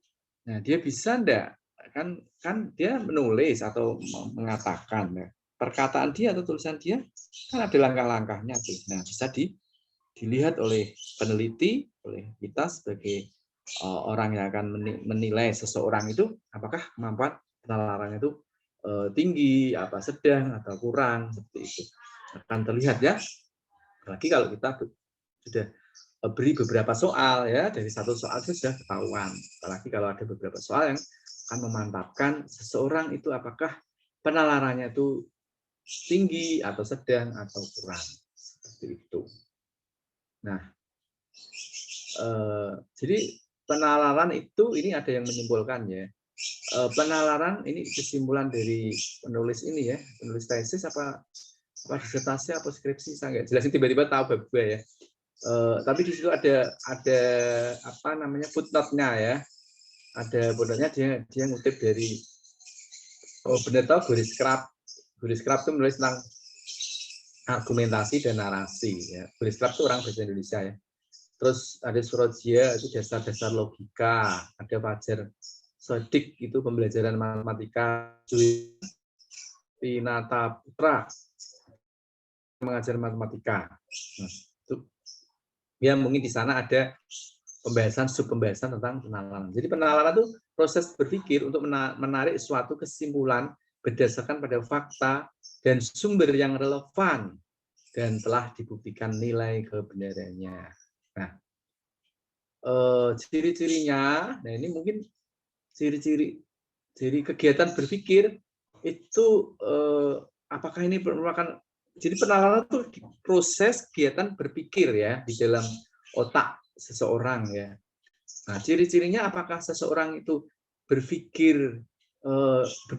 Nah, dia bisa enggak, kan dia menulis atau mengatakan ya, perkataan dia atau tulisan dia kan ada langkah-langkahnya tuh. Nah, bisa dilihat oleh peneliti, oleh kita sebagai orang yang akan menilai seseorang itu apakah kemampuan penalarannya itu tinggi, apa sedang, atau kurang, seperti itu. Akan terlihat ya. Apalagi kalau kita sudah beri beberapa soal ya, dari satu soal itu sudah ketahuan. Apalagi kalau ada beberapa soal yang akan memantapkan seseorang itu apakah penalarannya itu tinggi atau sedang atau kurang, seperti itu. Nah, jadi penalaran itu ini ada yang menyimpulkan ya. Penalaran ini kesimpulan dari penulis ini ya, penulis tesis apa disertasi apa skripsi, saya nggak jelasin, tiba-tiba tahu bab gue ya. Tapi di situ ada apa namanya footnote-nya ya. Ada footnote-nya, dia ngutip dari benar tahu Boris Krab. Boris Krab itu menulis tentang argumentasi dan narasi ya. Boris Krab itu orang bahasa Indonesia ya. Terus ada Surojia itu dasar-dasar logika, ada Fajar Sodik itu pembelajaran matematika, Pinata Putra mengajar matematika. Nah, itu ya mungkin di sana ada pembahasan sub-pembahasan tentang penalaran. Jadi penalaran itu proses berpikir untuk menarik suatu kesimpulan berdasarkan pada fakta dan sumber yang relevan dan telah dibuktikan nilai kebenarannya. Nah, ciri-cirinya, nah ini mungkin ciri-ciri dari kegiatan berpikir itu apakah ini merupakan, jadi penalaran itu proses kegiatan berpikir ya di dalam otak seseorang ya. Nah, ciri-cirinya apakah seseorang itu berpikir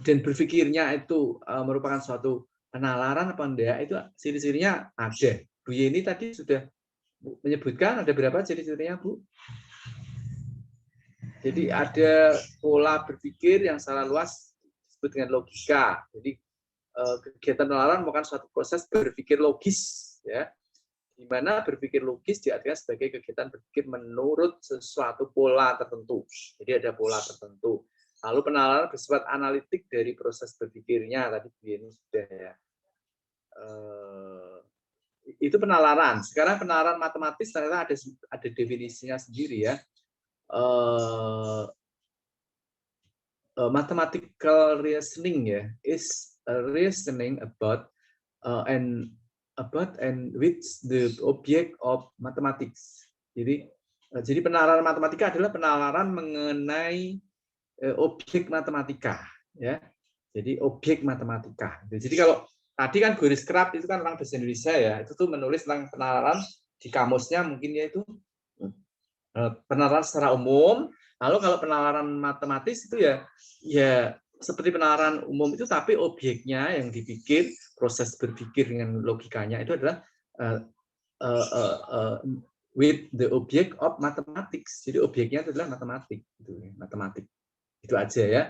dan berpikirnya itu merupakan suatu penalaran apa enggak, itu ciri-cirinya ada. Bu Yeni tadi sudah menyebutkan ada berapa ciri-cirinya, Bu? Jadi ada pola berpikir yang secara luas disebut dengan logika. Jadi kegiatan penalaran merupakan suatu proses berpikir logis ya, di mana berpikir logis diartikan sebagai kegiatan berpikir menurut sesuatu pola tertentu. Jadi ada pola tertentu. Lalu penalaran bersifat analitik dari proses berpikirnya, tadi begini sudah ya. Itu penalaran. Sekarang penalaran matematis ternyata ada definisinya sendiri ya. Mathematical reasoning ya is a reasoning about and with the object of mathematics. Jadi penalaran matematika adalah penalaran mengenai objek matematika ya. Jadi objek matematika. Jadi kalau tadi kan Boris Krab itu kan orang bahasa Indonesia ya, itu tuh menulis tentang penalaran di kamusnya mungkin ya itu penalaran secara umum. Lalu kalau penalaran matematis itu ya seperti penalaran umum itu, tapi objeknya yang dipikir, proses berpikir dengan logikanya itu adalah with the object of mathematics. Jadi objeknya itu adalah matematik, matematik. Itu aja ya.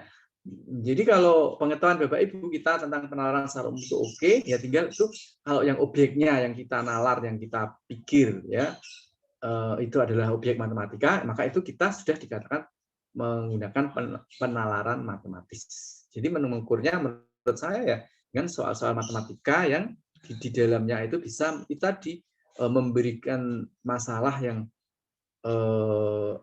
Jadi kalau pengetahuan Bapak Ibu kita tentang penalaran secara umum itu oke, ya tinggal itu kalau yang objeknya yang kita nalar, yang kita pikir ya itu adalah objek matematika, maka itu kita sudah dikatakan menggunakan penalaran matematis. Jadi mengukurnya menurut saya ya dengan soal-soal matematika yang di dalamnya itu bisa kita memberikan masalah yang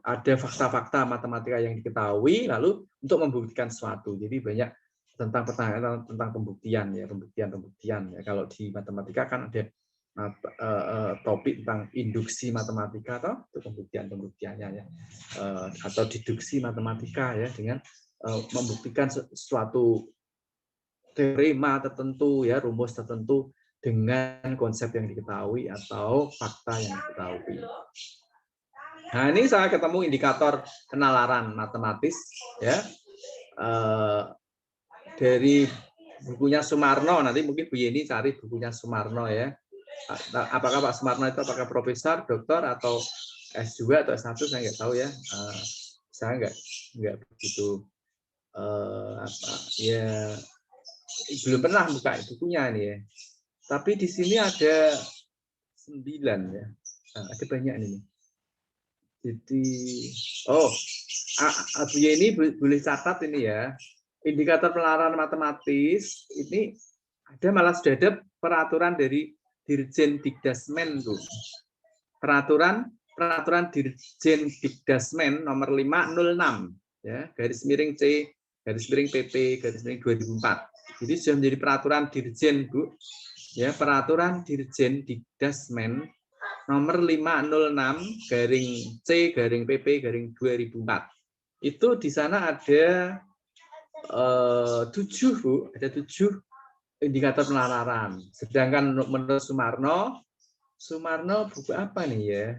ada fakta-fakta matematika yang diketahui lalu untuk membuktikan sesuatu. Jadi banyak tentang pertanyaan tentang pembuktian ya, pembuktian ya. Kalau di matematika kan ada topik tentang induksi matematika atau pembuktiannya ya, atau deduksi matematika ya, dengan membuktikan suatu teorema tertentu ya, rumus tertentu dengan konsep yang diketahui atau fakta yang diketahui. Nah, ini saya ketemu indikator penalaran matematis ya dari bukunya Sumarno. Nanti mungkin Bu Yeni cari bukunya Sumarno ya. Apakah Pak Sumarno itu apakah profesor, doktor atau S2 atau S1 saya nggak tahu ya. Saya nggak begitu ya belum pernah buka bukunya ini ya. Tapi di sini ada 9 ya. Ada banyak ini. Jadi, Bu Yeni boleh catat ini ya, indikator penalaran matematis ini malah sudah ada peraturan dari Dirjen Dikdasmen tuh. Peraturan Dirjen Dikdasmen nomor 506 ya, _C _PP _2004. Jadi sudah menjadi peraturan Dirjen Bu. Ya, peraturan Dirjen Dikdasmen nomor 506 _C _PP _2004. Itu di sana ada 7 Bu, ada 7 indikator penalaran. Sedangkan menurut Sumarno buku apa nih ya?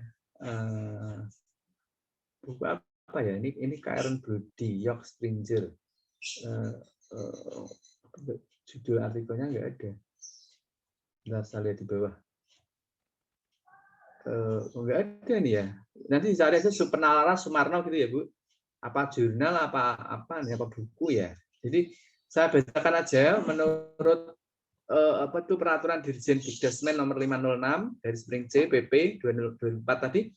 Buku apa ya? Ini Karen Brody, York Springer. Judul artikelnya nggak ada. Bentar, saya lihat di bawah. Nggak ada nih ya. Nanti dicari aja penalaran Sumarno gitu ya Bu. Apa jurnal, apa buku ya. Jadi saya bacakan aja menurut peraturan Dirjen Dikdasmen nomor 506 _C PP 2004 tadi,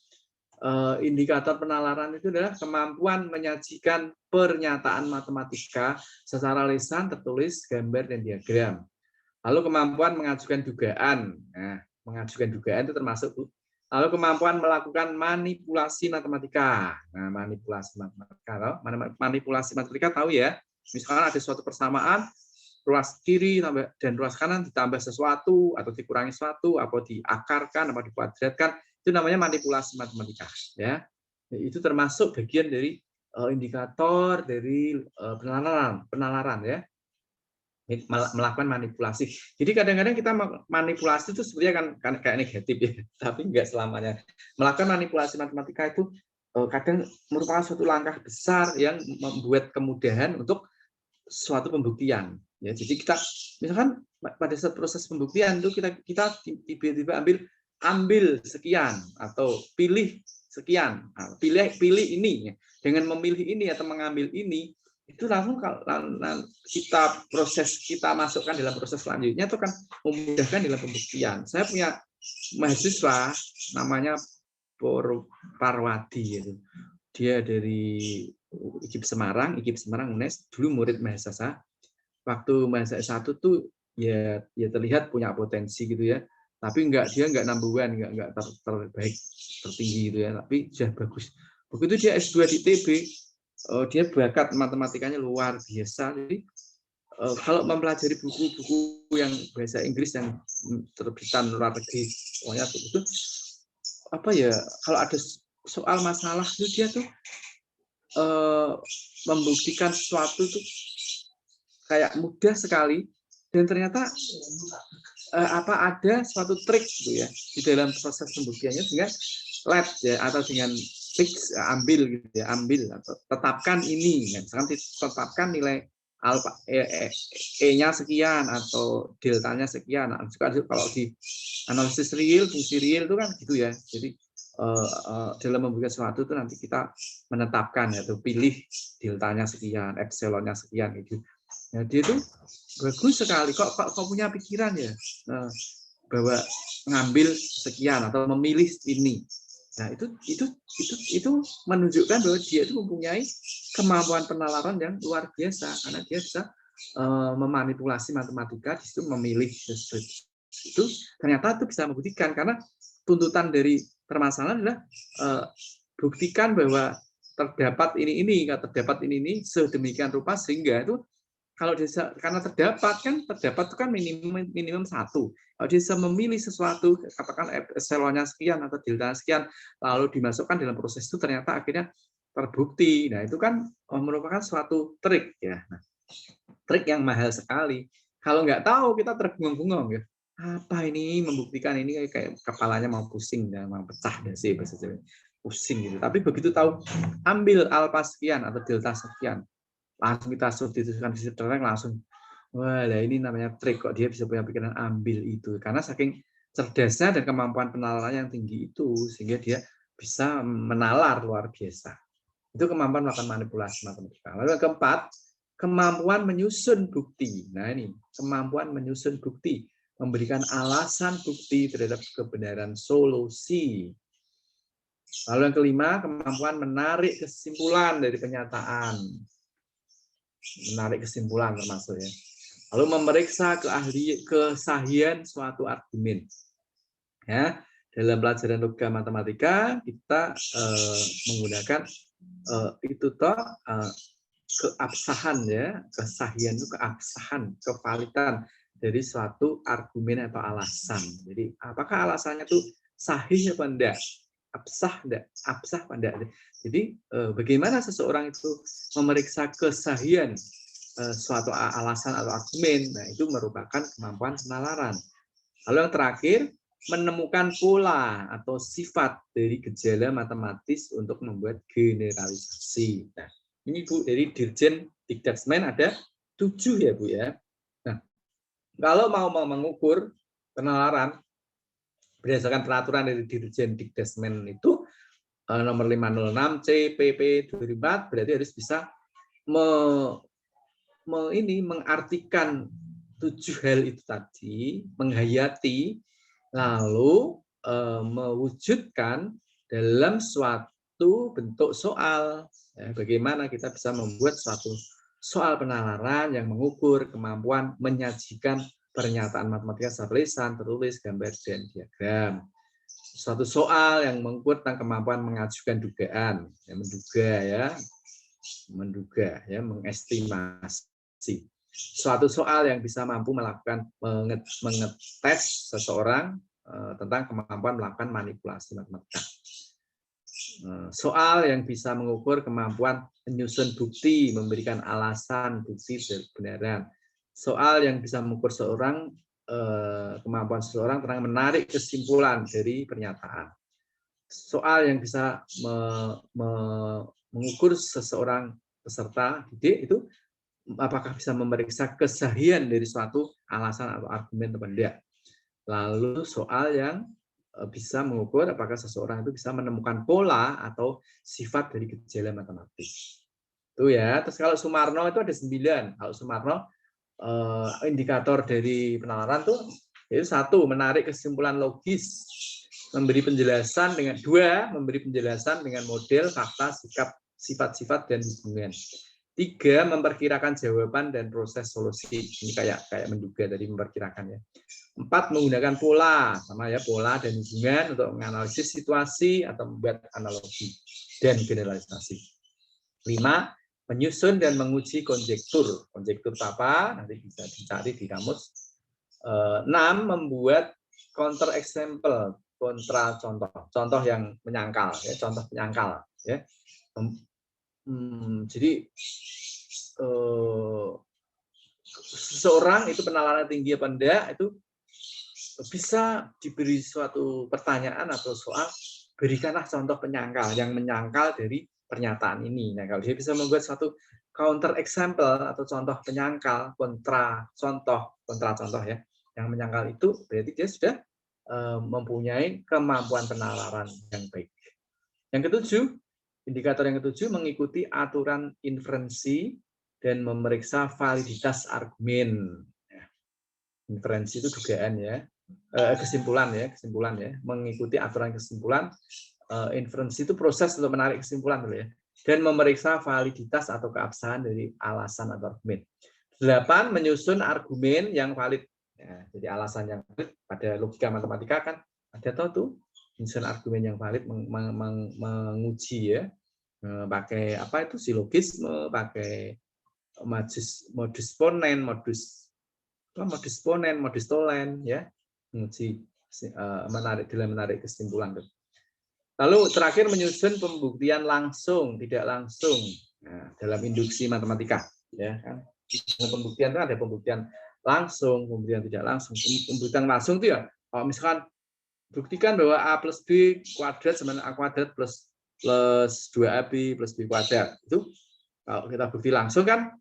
indikator penalaran itu adalah kemampuan menyajikan pernyataan matematika secara lisan, tertulis, gambar, dan diagram. Lalu kemampuan mengajukan dugaan. Nah, mengajukan dugaan itu termasuk Bu. Lalu kemampuan melakukan manipulasi matematika. Nah, manipulasi matematika tahu ya. Misalkan ada suatu persamaan, ruas kiri dan ruas kanan ditambah sesuatu atau dikurangi sesuatu, atau diakarkan atau dikuadratkan, itu namanya manipulasi matematika ya. Itu termasuk bagian dari indikator dari penalaran ya. Melakukan manipulasi. Jadi kadang-kadang kita manipulasi itu sebenarnya kan kayak negatif ya, tapi enggak selamanya. Melakukan manipulasi matematika itu kadang merupakan suatu langkah besar yang membuat kemudahan untuk suatu pembuktian. Ya, jadi kita misalkan pada saat proses pembuktian itu kita tiba-tiba ambil sekian atau pilih sekian, pilih ini. Dengan memilih ini atau mengambil ini, itu langsung kalau kita masukkan dalam proses selanjutnya itu kan memudahkan dalam pembuktian. Saya punya mahasiswa namanya Parwadi gitu. Dia dari IKIP Semarang UNES, dulu murid mahasiswa saya. Waktu mahasiswa S1 tuh ya terlihat punya potensi gitu ya. Tapi dia nggak number one, nggak terbaik, tertinggi gitu ya, tapi sudah bagus. Begitu dia S2 di TB, dia bakat matematikanya luar biasa. Jadi kalau mempelajari buku-buku yang bahasa Inggris yang terbitan luar negeri, pokoknya begitu, kalau ada soal masalah itu dia tuh membuktikan sesuatu tuh kayak mudah sekali, dan ternyata ada suatu trik gitu ya di dalam proses pembuktiannya dengan lab ya, atau dengan fix ambil gitu ya, ambil atau tetapkan ini, misalkan tetapkan nilai alfa E-nya sekian atau deltanya sekian. Nah, juga kalau di analisis real, fungsi real itu kan gitu ya. Jadi dalam membuat sesuatu itu nanti kita menetapkan yaitu pilih deltanya sekian, epsilonnya sekian gitu. Nah, dia itu bagus sekali. Kok punya pikiran ya bahwa mengambil sekian atau memilih ini. Nah, itu menunjukkan bahwa dia itu mempunyai kemampuan penalaran yang luar biasa karena dia bisa memanipulasi matematika di situ memilih itu ternyata itu bisa membuktikan karena tuntutan dari permasalahan adalah buktikan bahwa terdapat ini sedemikian rupa sehingga itu kalau dia karena terdapat itu kan minimum satu. Kalau dia bisa memilih sesuatu, katakan epsilonnya sekian atau delta sekian, lalu dimasukkan dalam proses itu ternyata akhirnya terbukti. Nah, itu kan merupakan suatu trik ya. Nah, trik yang mahal sekali. Kalau nggak tahu kita terbengong-bengong ya. Apa ini membuktikan ini kayak kepalanya mau pusing dan mau pecah deh sih bahasa Jawa. Pusing gitu. Tapi begitu tahu ambil alfa sekian atau delta sekian, langsung kita substitusikan di situ langsung wah ini namanya trik kok dia bisa punya pikiran ambil itu karena saking cerdasnya dan kemampuan penalaran yang tinggi itu sehingga dia bisa menalar luar biasa. Itu kemampuan melakukan manipulasi matematika. Lalu yang keempat, kemampuan menyusun bukti. Nah ini kemampuan menyusun bukti, memberikan alasan bukti terhadap kebenaran solusi. Lalu yang kelima, kemampuan menarik kesimpulan dari penyataan. Menarik kesimpulan termasuk ya. Lalu memeriksa kesahihan suatu argumen. Ya, dalam pelajaran logika matematika kita menggunakan itu keabsahan ya, kesahihan itu keabsahan, kevalitan dari suatu argumen atau alasan. Jadi apakah alasannya itu sahih apa enggak? Absah enggak? Absah apa enggak? Jadi bagaimana seseorang itu memeriksa kesahihan suatu alasan atau argumen, nah itu merupakan kemampuan penalaran. Lalu yang terakhir, menemukan pola atau sifat dari gejala matematis untuk membuat generalisasi. Nah, ini Bu, dari Dirjen Dikdasmen ada 7 ya Bu ya. Nah, kalau mau mengukur penalaran berdasarkan peraturan dari Dirjen Dikdasmen itu nomor 506 CPP 2004 berarti harus bisa mengartikan 7 hal itu tadi, menghayati, lalu mewujudkan dalam suatu bentuk soal. Ya, bagaimana kita bisa membuat suatu soal penalaran yang mengukur kemampuan menyajikan pernyataan matematika secara tulisan, tertulis, gambar, dan diagram. Suatu soal yang mengukur tentang kemampuan mengajukan dugaan, menduga ya, mengestimasi. Suatu soal yang bisa mampu melakukan mengetes seseorang tentang kemampuan melakukan manipulasi matematika. Soal yang bisa mengukur kemampuan menyusun bukti, memberikan alasan bukti kebenaran. Soal yang bisa mengukur kemampuan seseorang tentang menarik kesimpulan dari pernyataan. Soal yang bisa mengukur seseorang peserta didik itu apakah bisa memeriksa kesahihan dari suatu alasan atau argumen atau tidak. Lalu soal yang bisa mengukur apakah seseorang itu bisa menemukan pola atau sifat dari gejala matematis. Itu ya. Terus kalau Sumarno itu ada 9. Kalau Sumarno indikator dari penalaran tuh itu 1, menarik kesimpulan logis, memberi penjelasan dengan 2, memberi penjelasan dengan model, fakta, sikap, sifat-sifat dan hubungan. 3, memperkirakan jawaban dan proses solusi. Ini kayak menduga tadi memperkirakan ya. 4, menggunakan pola, sama ya, pola dan hubungan untuk menganalisis situasi atau membuat analogi dan generalisasi. 5, menyusun dan menguji konjektur. Konjektur apa? Nanti bisa dicari di kamus. 6, membuat counter example, kontra contoh. Contoh yang menyangkal ya, contoh penyangkal ya. Jadi seseorang itu penalaran tinggi apa enggak itu bisa diberi suatu pertanyaan atau soal, berikanlah contoh penyangkal yang menyangkal dari pernyataan ini. Nah, kalau dia bisa membuat suatu counter example atau contoh penyangkal, kontra contoh ya, yang menyangkal itu berarti dia sudah mempunyai kemampuan penalaran yang baik. Yang ketujuh, indikator yang ketujuh mengikuti aturan inferensi dan memeriksa validitas argumen. Inferensi itu dugaan ya, kesimpulan ya, mengikuti aturan kesimpulan. Inferensi itu proses untuk menarik kesimpulan dulu ya, dan memeriksa validitas atau keabsahan dari alasan atau argumen. 8, menyusun argumen yang valid. Ya, jadi alasan yang valid pada logika matematika kan ada tuh menyusun argumen yang valid, menguji ya, pakai apa itu silogisme, pakai modus ponen, modus tolen ya, menguji menarik kesimpulan. Lalu terakhir menyusun pembuktian langsung, tidak langsung. Nah, dalam induksi matematika, ya kan. Dalam pembuktian itu ada pembuktian langsung, pembuktian tidak langsung. Pembuktian langsung itu ya, kalau misalkan buktikan bahwa A plus B kuadrat sama A kuadrat plus 2AB plus B kuadrat. Itu kalau kita bukti langsung kan,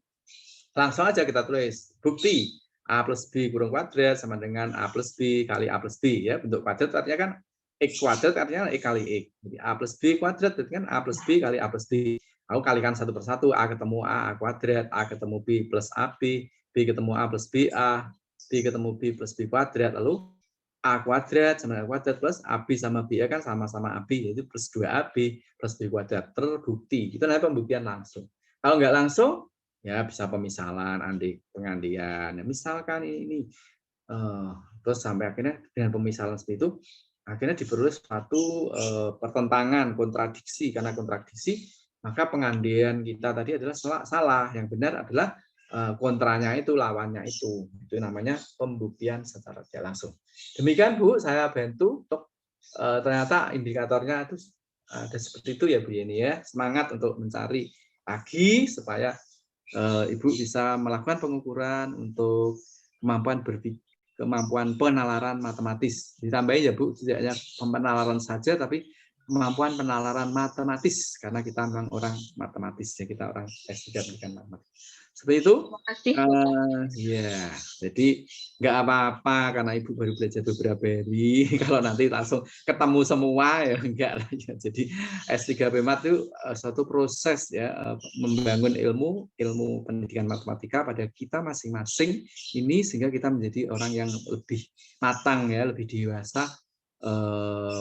langsung aja kita tulis. Bukti A plus B kurung kuadrat sama dengan A plus B kali A plus B. Ya, bentuk kuadrat artinya kan X kuadrat artinya X kali X. Jadi A plus B kuadrat berarti kan A plus B kali A plus B. Aku kalikan satu persatu, A ketemu A kuadrat, A ketemu B plus AB, B ketemu A plus BA, B ketemu B plus B kuadrat, lalu A kuadrat sama A kuadrat plus AB sama BA kan sama-sama AB, yaitu plus 2AB plus B kuadrat. Terbukti. Itu namanya pembuktian langsung. Kalau nggak langsung, ya bisa pemisalan, pengandian. Ya, misalkan ini. Terus sampai akhirnya dengan pemisalan seperti itu, akhirnya diperoleh suatu pertentangan, kontradiksi. Karena kontradiksi, maka pengandian kita tadi adalah salah. Yang benar adalah kontranya itu, lawannya itu. Itu namanya pembuktian secara tidak langsung. Demikian Bu, saya bantu untuk ternyata indikatornya itu ada seperti itu ya Bu Yeni ya. Semangat untuk mencari lagi supaya Ibu bisa melakukan pengukuran untuk kemampuan berpikir, kemampuan penalaran matematis. Ditambahin ya Bu, tidak hanya penalaran saja, tapi kemampuan penalaran matematis, karena kita memang orang matematis, ya kita orang S3 pendidikan matematik. Seperti itu. Terima kasih. Ya, jadi nggak apa-apa karena Ibu baru belajar beberapa hari. Kalau nanti langsung ketemu semua ya enggak lah ya. Jadi S3 PMAT itu suatu proses ya, membangun ilmu pendidikan matematika pada kita masing-masing ini sehingga kita menjadi orang yang lebih matang ya, lebih dewasa,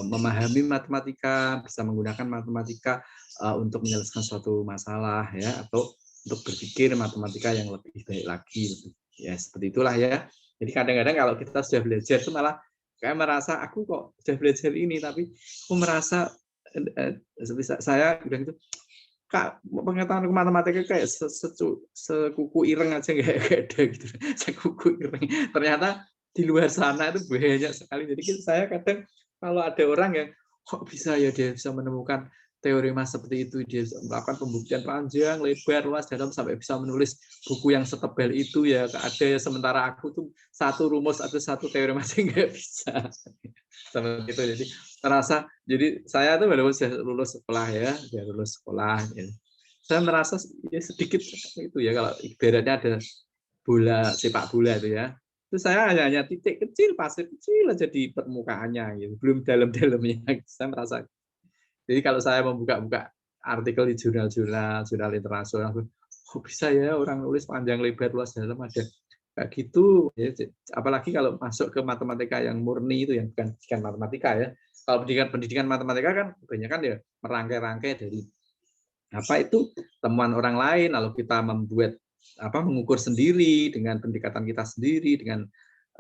memahami matematika, bisa menggunakan matematika untuk menyelesaikan suatu masalah ya, atau untuk berpikir matematika yang lebih baik lagi. Ya seperti itulah ya. Jadi kadang-kadang kalau kita sudah belajar itu malah kayak merasa aku kok sudah belajar ini, tapi aku merasa saya bilang itu, Kak, pengetahuan matematika kayak sekuku ireng aja nggak ada gitu. Sekuku ireng. Ternyata di luar sana itu banyak sekali. Jadi saya kadang kalau ada orang yang kok bisa ya dia bisa menemukan teorema seperti itu, dia melakukan pembuktian panjang, lebar, luas, dalam sampai bisa menulis buku yang setebal itu ya ada ya, sementara aku tuh satu rumus atau satu teorema aja nggak bisa. Seperti itu. Jadi merasa, jadi saya tuh baru lulus sekolah ya, lulus sekolah. Ya. Saya merasa ya sedikit itu ya, kalau ibaratnya ada bola sepak bola itu ya. Itu saya hanya titik kecil, pasir kecil aja di permukaannya gitu, belum dalam-dalamnya. Saya merasa. Jadi kalau saya membuka-buka artikel di jurnal internasional, kok bisa ya orang nulis panjang lebar luas dalam ada kayak gitu. Ya, apalagi kalau masuk ke matematika yang murni itu, yang bukan pendidikan matematika ya. Kalau pendidikan matematika kan kebanyakan ya merangkai-rangkai dari apa itu temuan orang lain, lalu kita membuat mengukur sendiri dengan pendekatan kita sendiri, dengan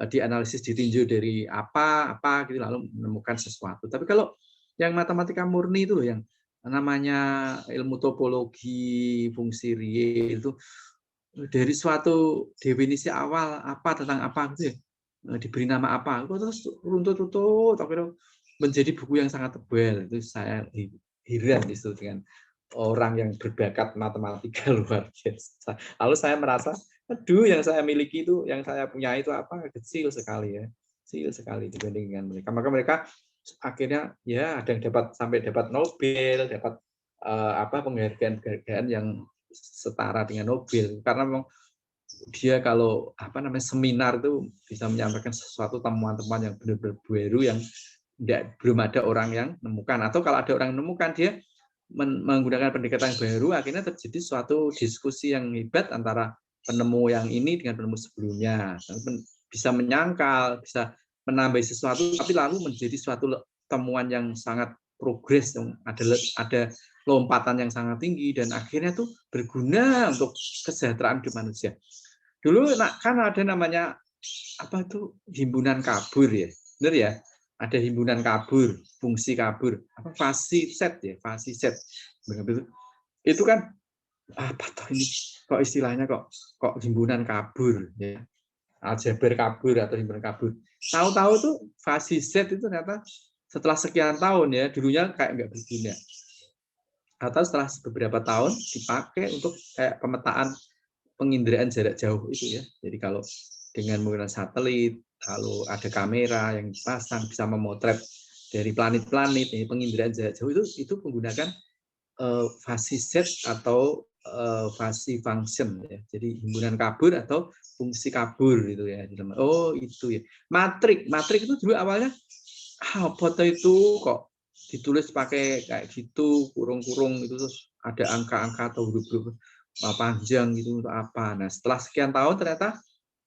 dianalisis ditinjau dari apa gitu, lalu menemukan sesuatu. Tapi kalau yang matematika murni itu yang namanya ilmu topologi, fungsi real itu dari suatu definisi awal apa tentang apa gitu ya, diberi nama apa, terus runtut akhirnya menjadi buku yang sangat tebal. Itu saya heran itu dengan orang yang berbakat matematika luar biasa. Lalu saya merasa, aduh yang saya miliki itu, yang saya punya itu apa, kecil sekali ya, kecil sekali dibanding dengan mereka. Maka mereka akhirnya ya ada yang sampai dapat Nobel, dapat penghargaan yang setara dengan Nobel, karena memang dia kalau seminar itu bisa menyampaikan sesuatu temuan-temuan yang benar-benar baru yang belum ada orang yang menemukan, atau kalau ada orang yang menemukan dia menggunakan pendekatan baru, akhirnya terjadi suatu diskusi yang hebat antara penemu yang ini dengan penemu sebelumnya, bisa menyangkal, bisa menambah sesuatu, tapi lalu menjadi suatu temuan yang sangat progres, yang ada lompatan yang sangat tinggi, dan akhirnya tuh berguna untuk kesejahteraan hidup manusia. Dulu kan ada namanya himpunan kabur ya, benar ya? Ada himpunan kabur, fungsi kabur, fasiset ya, fasiset. Itu kan apa toh ini? Kok istilahnya kok himpunan kabur ya? Aljabar kabur atau himpunan kabur. Tahu-tahu tuh fasiset itu ternyata setelah sekian tahun ya, dulunya kayak nggak berguna. Atau setelah beberapa tahun dipakai untuk kayak pemetaan penginderaan jarak jauh itu ya. Jadi kalau dengan menggunakan satelit, kalau ada kamera yang dipasang bisa memotret dari planet-planet, penginderaan jarak jauh itu menggunakan fasiset atau fasi function ya. Jadi himpunan kabur atau fungsi kabur gitu ya. Oh itu ya. Matrik itu dulu awalnya foto itu kok ditulis pakai kayak gitu, kurung-kurung itu, terus ada angka-angka atau huruf-huruf panjang gitu untuk apa. Nah, setelah sekian tahun ternyata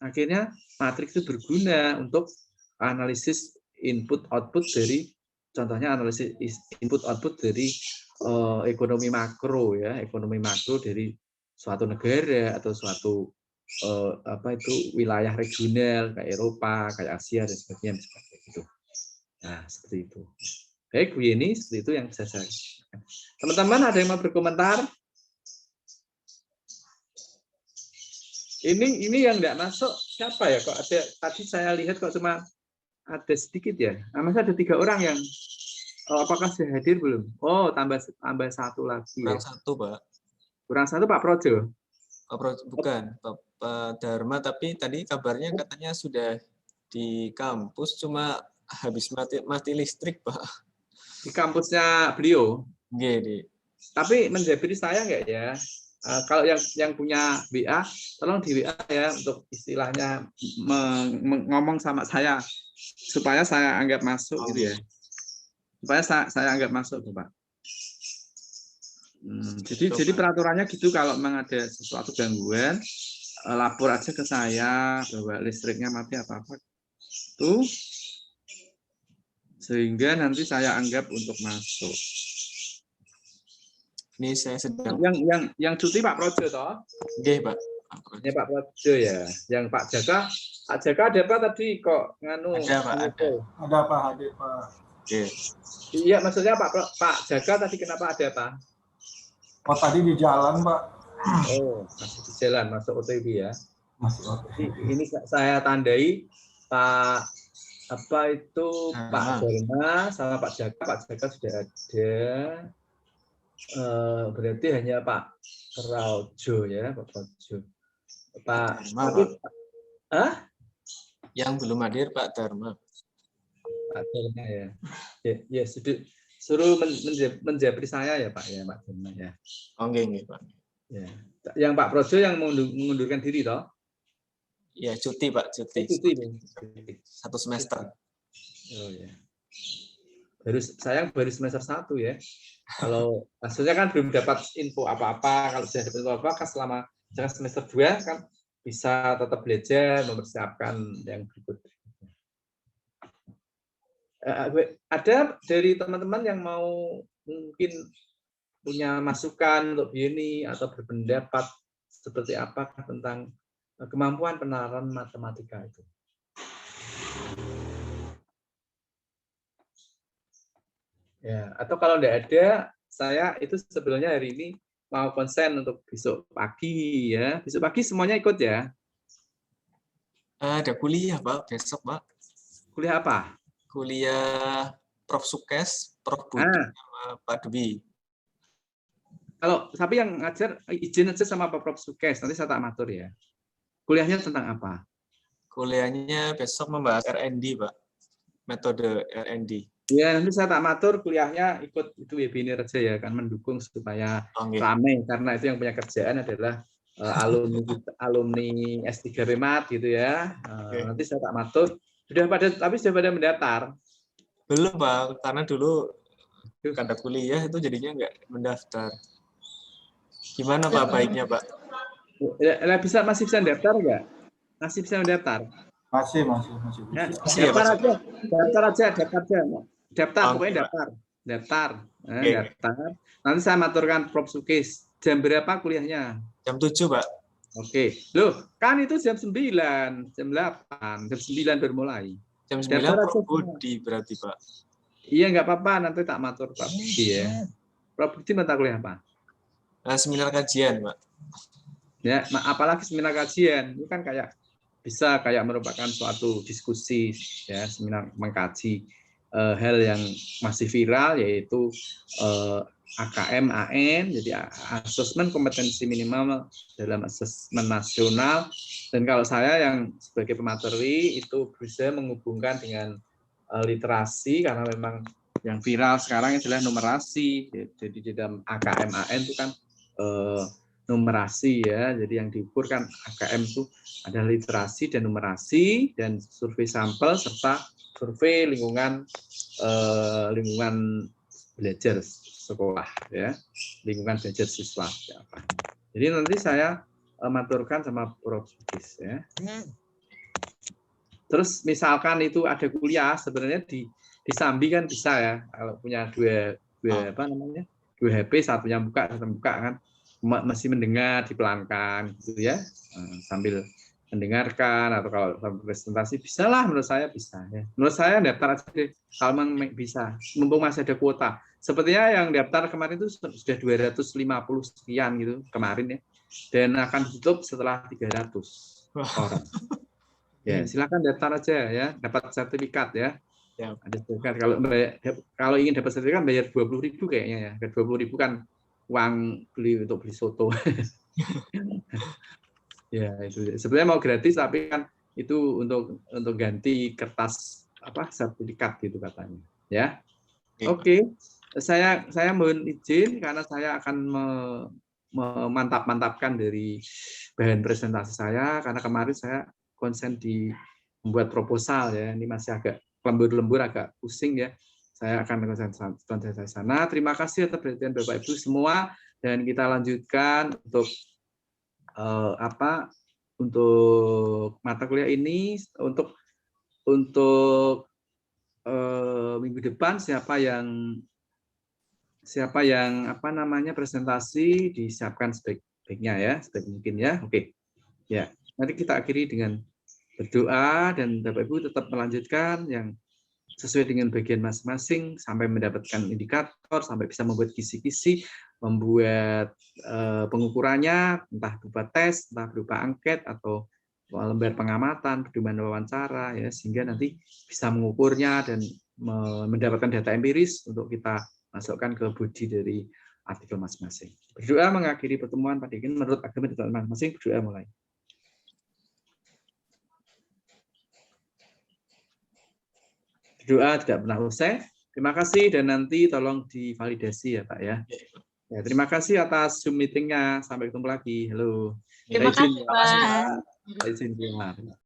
akhirnya matriks itu berguna untuk analisis input output dari, contohnya analisis input output dari ekonomi makro ya, ekonomi makro dari suatu negara atau suatu wilayah regional kayak Eropa, kayak Asia dan sebagainya seperti itu. Nah, seperti itu. Baik, Bu Yeni, seperti itu yang bisa saya sampaikan. Teman-teman ada yang mau berkomentar? Ini yang enggak masuk siapa ya? Kok ada, tadi saya lihat kok cuma ada sedikit ya. Masih ada 3 orang yang apakah sudah hadir belum? Oh, tambah 1 lagi. Kurang 1, Pak. Kurang 1 Pak Projo. Bukan, Pak Dharma, tapi tadi kabarnya katanya sudah di kampus, cuma habis mati listrik, Pak. Di kampusnya beliau. Gini. Tapi menjabri saya enggak ya? Kalau yang punya WA, tolong di WA ya untuk istilahnya ngomong sama saya supaya saya anggap masuk gitu ya. Supaya saya anggap masuk, Pak. Jadi peraturannya gitu, kalau memang ada sesuatu gangguan, lapor aja ke saya bahwa listriknya mati atau apa. Tuh. Sehingga nanti saya anggap untuk masuk. Ini saya sedang yang cuti Pak Projo toh? Nggih, Pak. Ya Pak Projo ya. Yang Pak Jaka ada apa tadi kok nganu? Ada, Pak, ada. Ada Pak, hadir Pak. Oke. Iya, maksudnya Pak Jaka tadi kenapa ada Pak? Oh, tadi di jalan, Pak. Oh, masih di jalan, masuk OTW ya. Masih OTW. Ini saya tandai Pak Pak Dharma sama Pak Jaka. Pak Jaka sudah ada. Berarti hanya Pak Projo ya, Pak Projo. Pak Yang belum hadir Pak Dharma. Pak Dharma ya. Ya, suruh menjabri saya ya Pak ya, Pak Dharma ya. Oke, Pak. Ya. Yang Pak Projo yang mengundurkan diri toh? Ya, cuti Pak, cuti. Cuti. 1 semester. Oh ya. Baru semester 1 ya. Kalau maksudnya kan belum dapat info apa-apa, kalau sudah dapat info apa kan selama semester 2 kan bisa tetap belajar, mempersiapkan yang berikutnya. Ada dari teman-teman yang mau mungkin punya masukan untuk ini atau berpendapat seperti apa tentang kemampuan penalaran matematika itu? Ya, atau kalau tidak ada, saya itu sebetulnya hari ini mau konsen untuk besok pagi ya. Besok pagi semuanya ikut ya. Ada kuliah Pak, besok Pak. Kuliah apa? Kuliah Prof Sukes, Prof Budi, sama Pak Dwi. Kalau tapi yang ngajar izin aja sama Pak Prof Sukes, nanti saya tak matur ya. Kuliahnya tentang apa? Kuliahnya besok membahas R&D Pak, metode R&D. Ya, nanti saya tak matur kuliahnya ikut itu webinar aja ya, kan mendukung supaya Oke. rame, karena itu yang punya kerjaan adalah alumni S3 PEMAT gitu ya. Oke. Nanti saya tak matur. Tapi sudah pada mendaftar. Belum Pak, karena dulu kata kuliah itu jadinya nggak mendaftar. Gimana Pak baiknya Pak? Masih bisa mendaftar nggak? Masih bisa mendaftar. Masih Ya, bisa. Masih ya, Pak? daftar aja. Daftar, Oke, pokoknya Pak. daftar. Oke. Daftar. Nanti saya maturkan Prof. Sukis. Jam berapa kuliahnya? Jam 7 Pak. Oke. Loh, kan itu jam 9, jam 8, jam 9 baru mulai. Jam 9 Daftar aja Prof semua. Budi berarti Pak. Iya, nggak apa-apa. Nanti tak matur Pak Budi ya. Prof. Budi mata kuliah apa? Seminar kajian Pak. Ya, apalagi seminar kajian. Itu kan bisa merupakan suatu diskusi ya, seminar mengkaji hal yang masih viral, yaitu AKM AN, jadi asesmen kompetensi minimal dalam asesmen nasional. Dan kalau saya yang sebagai pemateri itu bisa menghubungkan dengan literasi, karena memang yang viral sekarang adalah numerasi. Jadi di dalam AKM AN itu kan numerasi ya, jadi yang diukur kan AKM itu ada literasi dan numerasi, dan survei sampel serta survei lingkungan belajar sekolah ya, lingkungan belajar siswa ya. Jadi nanti saya maturkan sama Prof. Sukis ya. Terus misalkan itu ada kuliah, sebenarnya di Sambi kan bisa ya, kalau punya dua HP, satunya buka, satunya buka kan, masih mendengar dipelankan gitu ya, sambil mendengarkan, atau kalau presentasi bisa lah, menurut saya bisa ya. Menurut saya daftar aja deh kalau memang bisa, mumpung masih ada kuota. Sepertinya yang daftar kemarin itu sudah 250 sekian gitu kemarin ya, dan akan ditutup setelah 300 orang. Ya, silakan daftar aja ya, dapat sertifikat ya. Ya, ada sertifikat. Kalau ingin dapat sertifikat bayar 20.000 kayaknya ya. 20.000 kan uang untuk beli soto. Ya, itu sebenarnya mau gratis, tapi kan itu untuk ganti kertas sertifikat gitu katanya. Ya. Oke. Saya mohon izin karena saya akan memantapkan dari bahan presentasi saya, karena kemarin saya konsen di membuat proposal ya. Ini masih agak lembur-lembur, agak pusing ya. Saya akan konsentrasi sana. Terima kasih atas perhatian Bapak Ibu semua, dan kita lanjutkan untuk untuk mata kuliah ini. Untuk minggu depan siapa yang presentasi disiapkan sebaik-baiknya ya, sebaik mungkin ya. Oke. Ya, nanti kita akhiri dengan berdoa, dan Bapak Ibu tetap melanjutkan yang sesuai dengan bagian masing-masing sampai mendapatkan indikator, sampai bisa membuat kisi-kisi, membuat pengukurannya, entah berupa tes, entah berupa angket, atau lembar pengamatan, pedoman wawancara ya, sehingga nanti bisa mengukurnya dan mendapatkan data empiris untuk kita masukkan ke body dari artikel masing-masing. Berdoa mengakhiri pertemuan pada ini menurut agama dan masing-masing. Berdoa mulai. Doa tidak pernah usai. Terima kasih, dan nanti tolong divalidasi ya Pak ya. Ya, terima kasih atas Zoom meeting-nya. Sampai ketemu lagi. Halo. Terima kasih Pak. Izin keluar.